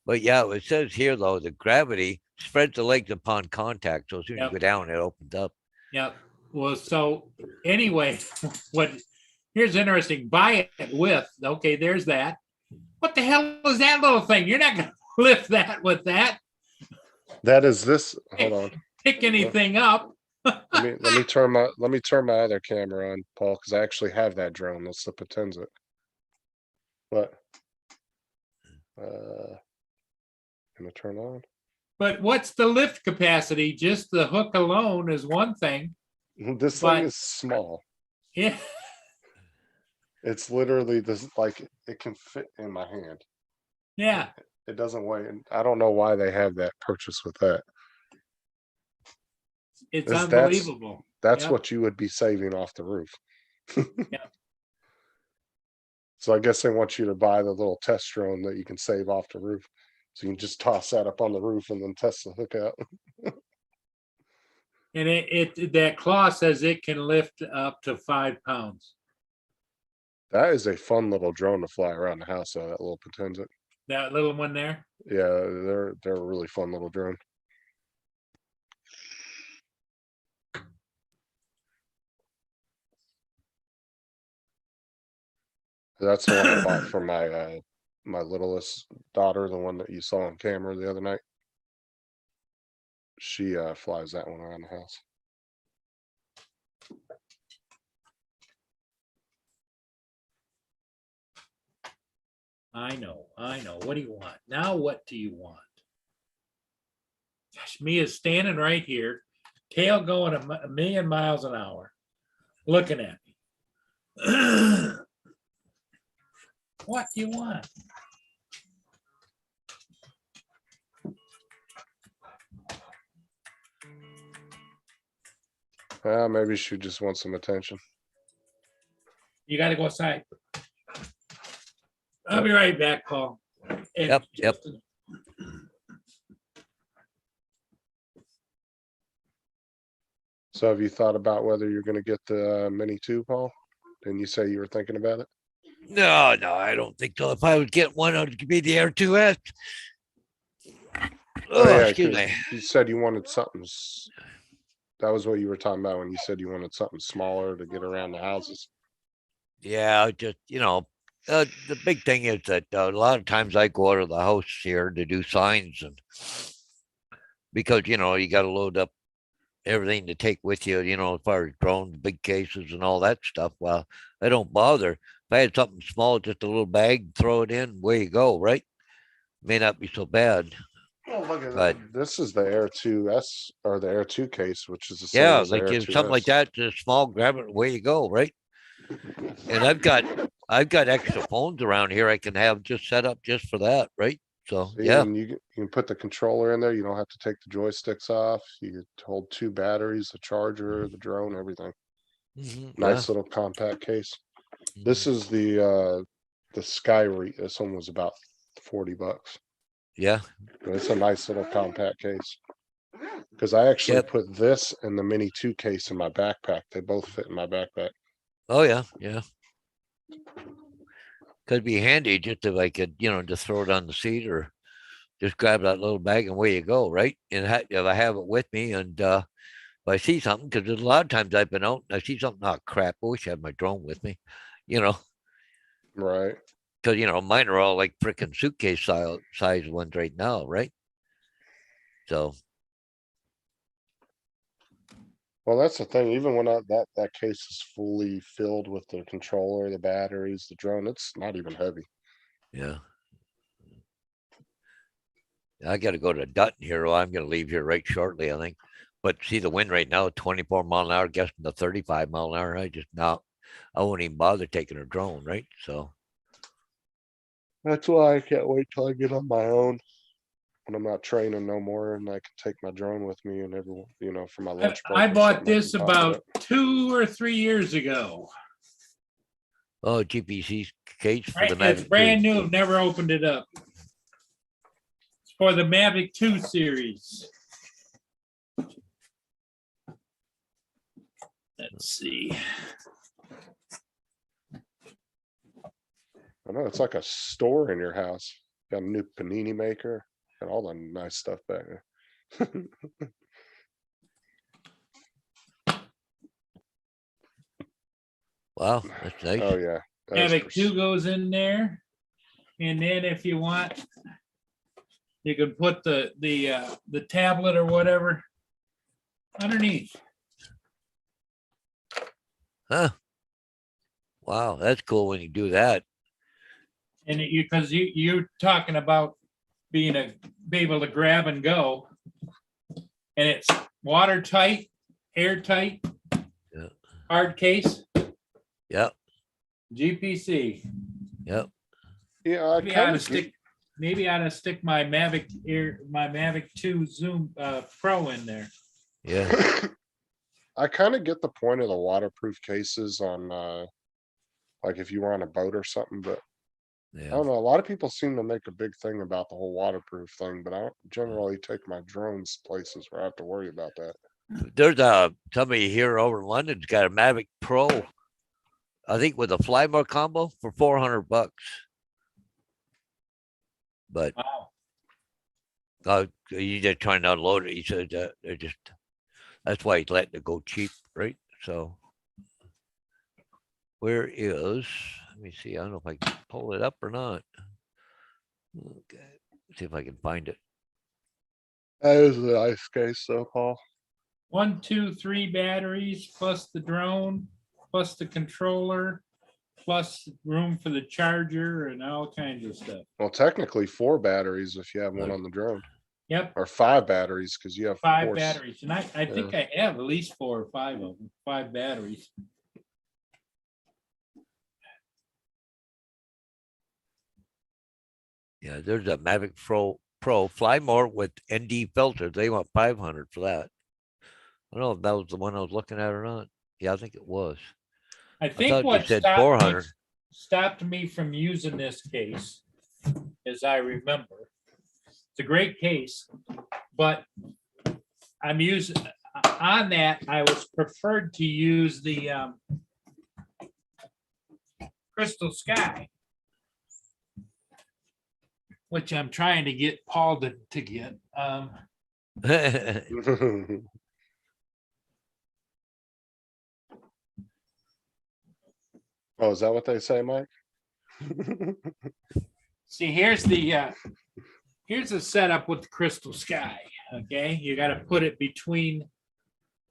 But yeah, it says here though, the gravity spreads the legs upon contact. So as soon as Yep. you go down, it opens up. Yeah. Well, so anyway, here's interesting. Buy it with, okay, there's that. What the hell is that little thing? You're not gonna lift that with that, That is this, hold on. pick anything up. Let me turn my other camera on, Paul, because I actually have that drone. That's the Potenza. What? Gonna turn on? But what's the lift capacity? Just the hook alone is one thing. This But- thing is small. Yeah. It's literally this, like, it can fit in my hand. Yeah. It doesn't weigh, and I don't know why they have that purchase with that. It's That's- unbelievable. That's Yep. what you would be saving off the roof. Yep. So I guess they want you to buy the little test drone that you can save off the roof. So you can just toss that up on the roof and then test the hook out. And that claw says it can lift up to 5 pounds. That is a fun little drone to fly around the house, though, that little Potenza. That little one there. Yeah, they're a really fun little drone. That's the one I bought for my my littlest daughter, the one that you saw on camera the other night. She flies that one around the house. I know. What do you want? Now what do you want? Gosh, Mia's standing right here, tail going a million miles an hour, looking at me. What do you want? Maybe she just wants some attention. You gotta go outside. I'll be right back, Paul. And Yep. Justin. So have you thought about whether you're gonna get the Mini 2, Paul? Didn't you say you were thinking about it? No, I don't think so. If I would get one, it would be the Air 2S. Oh, yeah, excuse 'cause me. you said you wanted something. That was what you were talking about when you said you wanted something smaller to get around the houses. Yeah, just, the big thing is that a lot of times I go out of the house here to do signs and because, you got to load up everything to take with you, as far as drones, big cases and all that stuff. Well, I don't bother. If I had something small, just a little bag, throw it in, where you go, right? May not be so bad. Oh, look at But- that. This is the Air 2S or the Air 2 case, which is the same Yeah, as the like Air if something like 2S. that, just small, grab it, away you go, right? And I've got extra phones around here I can have just set up just for that, right? So See, yeah, and you can put the controller in there. You don't have to take the joysticks off. You can hold 2 batteries, the charger, the drone, everything. mhm, Nice little compact case. yeah, This is the Skyreach. This one was about $40. yeah, But it's a nice little compact case. Because I actually Yep. put this and the Mini 2 case in my backpack. They both fit in my backpack. oh yeah. Could be handy just if I could, just throw it on the seat or just grab that little bag and away you go, right? And if I have it with me and if I see something, because there's a lot of times I've been out and I see something, oh crap, I wish I had my drone with me, Right. because mine are all like freaking suitcase size ones right now, right? So Well, that's the thing. Even when that case is fully filled with the controller, the batteries, the drone, it's not even heavy. yeah. I gotta go to Dutton here. Well, I'm gonna leave here right shortly, I think. But see the wind right now, 24 mile an hour, guessing to 35 mile an hour. I won't even bother taking a drone, right? So That's why I can't wait till I get on my own. When I'm not training no more and I can take my drone with me and everyone, for my lunch break. I or bought something, I this can pop it about up. 2 or 3 years ago. GPC case for the It's Mavic 2. brand new. I've never opened it up. It's for the Mavic 2 series. Let's see. I know it's like a store in your house. Got a new panini maker and all the nice stuff back there. Wow, that's nice. Oh yeah. that is Mavic pers- 2 goes in there. And then if you want, you can put the tablet or whatever underneath. Huh. Wow, that's cool when you do that. And because you're talking about be able to grab and go. And it's watertight, airtight, Yeah. hard case, Yep, GPC. yep. Yeah, I Maybe I ought kind to of stick. Maybe I ought to stick my Mavic 2 Zoom Pro in there. Yeah. I kind of get the point of the waterproof cases on, like if you were on a boat or something, but I Yeah. don't know. A lot of people seem to make a big thing about the whole waterproof thing, but I don't generally take my drones places where I have to worry about that. There's somebody here over in London's got a Mavic Pro, I think with a Flymore combo for $400. But Wow. you just trying to unload it. He said they're just, that's why he's letting it go cheap, right? So where is, let me see, I don't know if I can pull it up or not. Okay, see if I can find it. That is a nice case though, Paul. 1, 2, 3 batteries plus the drone, plus the controller, plus room for the charger and all kinds of stuff. Well, technically 4 batteries if you have one on the drone, Yep, or 5 batteries because you have 5 4 batteries. And I think I have at least 4 or 5 of them, 5 batteries. Yeah, there's a Mavic Pro Flymore with ND filters. They want 500 for that. I don't know if that was the one I was looking at or not. Yeah, I think it was. I thought think you what said stopped 400. stopped me from using this case, as I remember. It's a great case, but I'm using, on that, I was preferred to use the Crystal Sky, which I'm trying to get Paul to get. Oh, is that what they say, Mike? See, here's the setup with the Crystal Sky, okay? You gotta put it between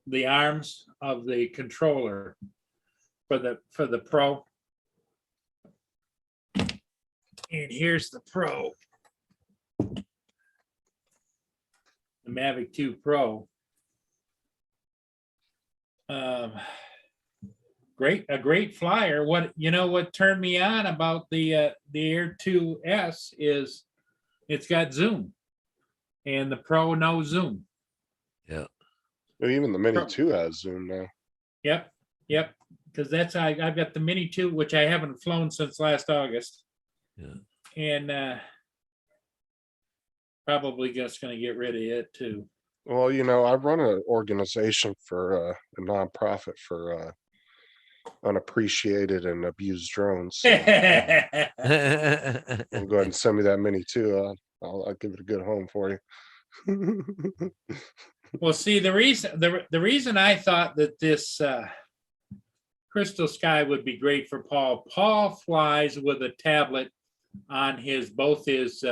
the arms of the controller for the Pro. And here's the Pro. The Mavic 2 Pro. A great flyer. What turned me on about the Air 2S is it's got zoom, and the Pro no zoom. Yeah. Well, even the Mini 2 has zoom now. Yep, because I've got the Mini 2, which I haven't flown since last August. Yeah. And probably just gonna get rid of it too. Well, I run an organization for a nonprofit for unappreciated and abused drones. So I'll go ahead and send me that Mini 2. I'll give it a good home for you. Well, see, the reason I thought that this Crystal Sky would be great for Paul. Paul flies with a tablet on both his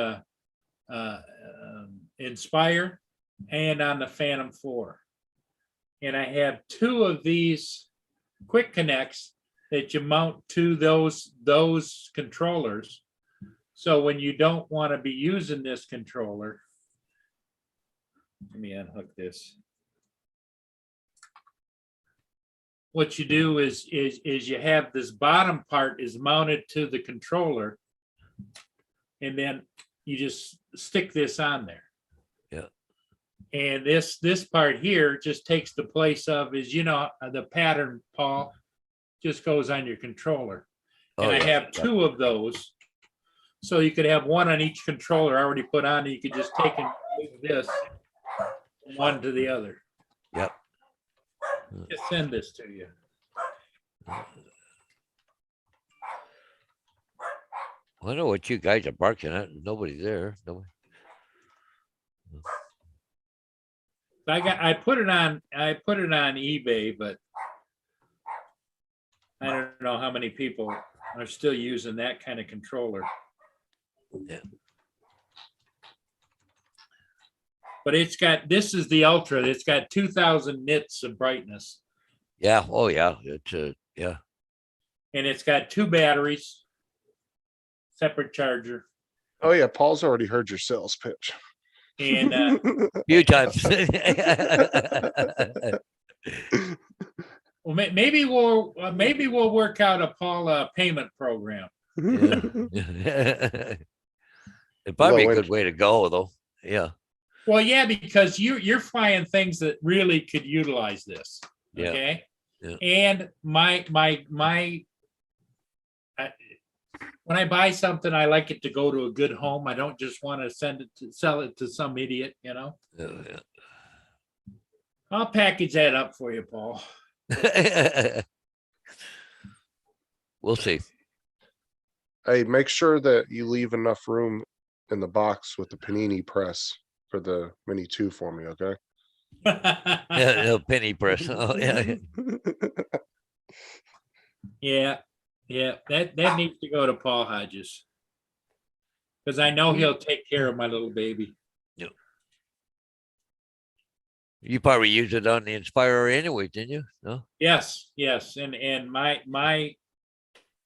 Inspire and on the Phantom 4. And I have 2 of these quick connects that you mount to those controllers. So when you don't want to be using this controller, let me unhook this. What you do is you have this bottom part is mounted to the controller, and then you just stick this on there. Yeah. And this part here just takes the place of the pattern, Paul, just goes on your controller. And I have 2 of those. So you could have one on each controller already put on, and you could just take and move this one to the other. Yep. Just send this to you. I know what you guys are barking at. Nobody's there. Nobody. I put it on eBay, but I don't know how many people are still using that kind of controller. Yeah. But this is the Ultra. It's got 2,000 nits of brightness. Yeah. Oh yeah. It's yeah. And it's got 2 batteries, separate charger. Oh yeah, Paul's already heard your sales pitch. And Few times. well, maybe we'll work out a Paul payment program. Yeah. It'd probably be a good way to go, though. Yeah. Well, yeah, because you're flying things that really could utilize this. Yeah, Okay. yeah. And when I buy something, I like it to go to a good home. I don't just want to sell it to some idiot, yeah, I'll package that up for you, Paul. yeah. We'll see. Hey, make sure that you leave enough room in the box with the panini press for the Mini 2 for me, okay? Yeah, no penny press. Oh, yeah. Yeah, that needs to go to Paul Hodges. Because I know he'll take care of my little baby. You probably used it on the Inspirer anyway, didn't you? No? Yes, and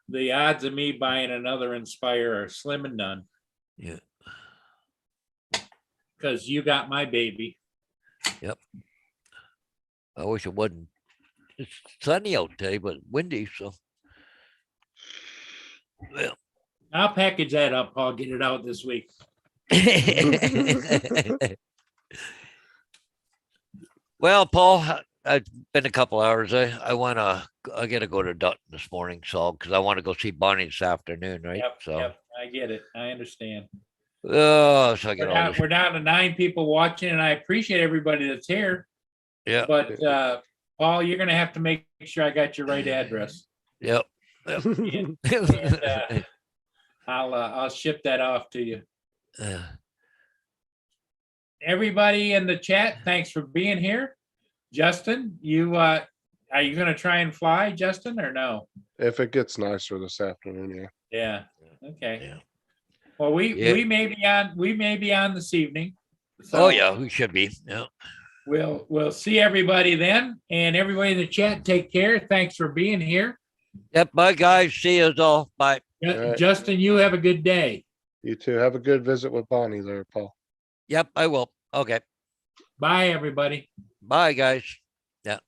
the odds of me buying another Inspire are slim and none. Yeah. Because you got my baby. I wish it wasn't. It's sunny out today, but windy, so. Well. I'll package that up, Paul, get it out this week. Well, Paul, it's been a couple hours. I gotta go to Dutton this morning, so because I want to go see Bonnie this afternoon, right? Yep, I get it. I understand. Oh, so I get all this. We're down to 9 people watching, and I appreciate everybody that's here. Yeah. But Paul, you're gonna have to make sure I got your right address. Yep. And, I'll ship that off to you. Everybody in the chat, thanks for being here. Justin, are you gonna try and fly, Justin, or no? If it gets nicer this afternoon, yeah. Yeah. Okay. Yeah. Well, we Yeah. may be on this evening. Oh So yeah, we should be. Yeah. we'll see everybody then, and everybody in the chat, take care. Thanks for being here. Yep. Bye, guys. See you all. Bye. right. Justin, you have a good day. You too. Have a good visit with Bonnie there, Paul. Yep, I will. Okay. Bye, everybody. Bye, guys. Yeah.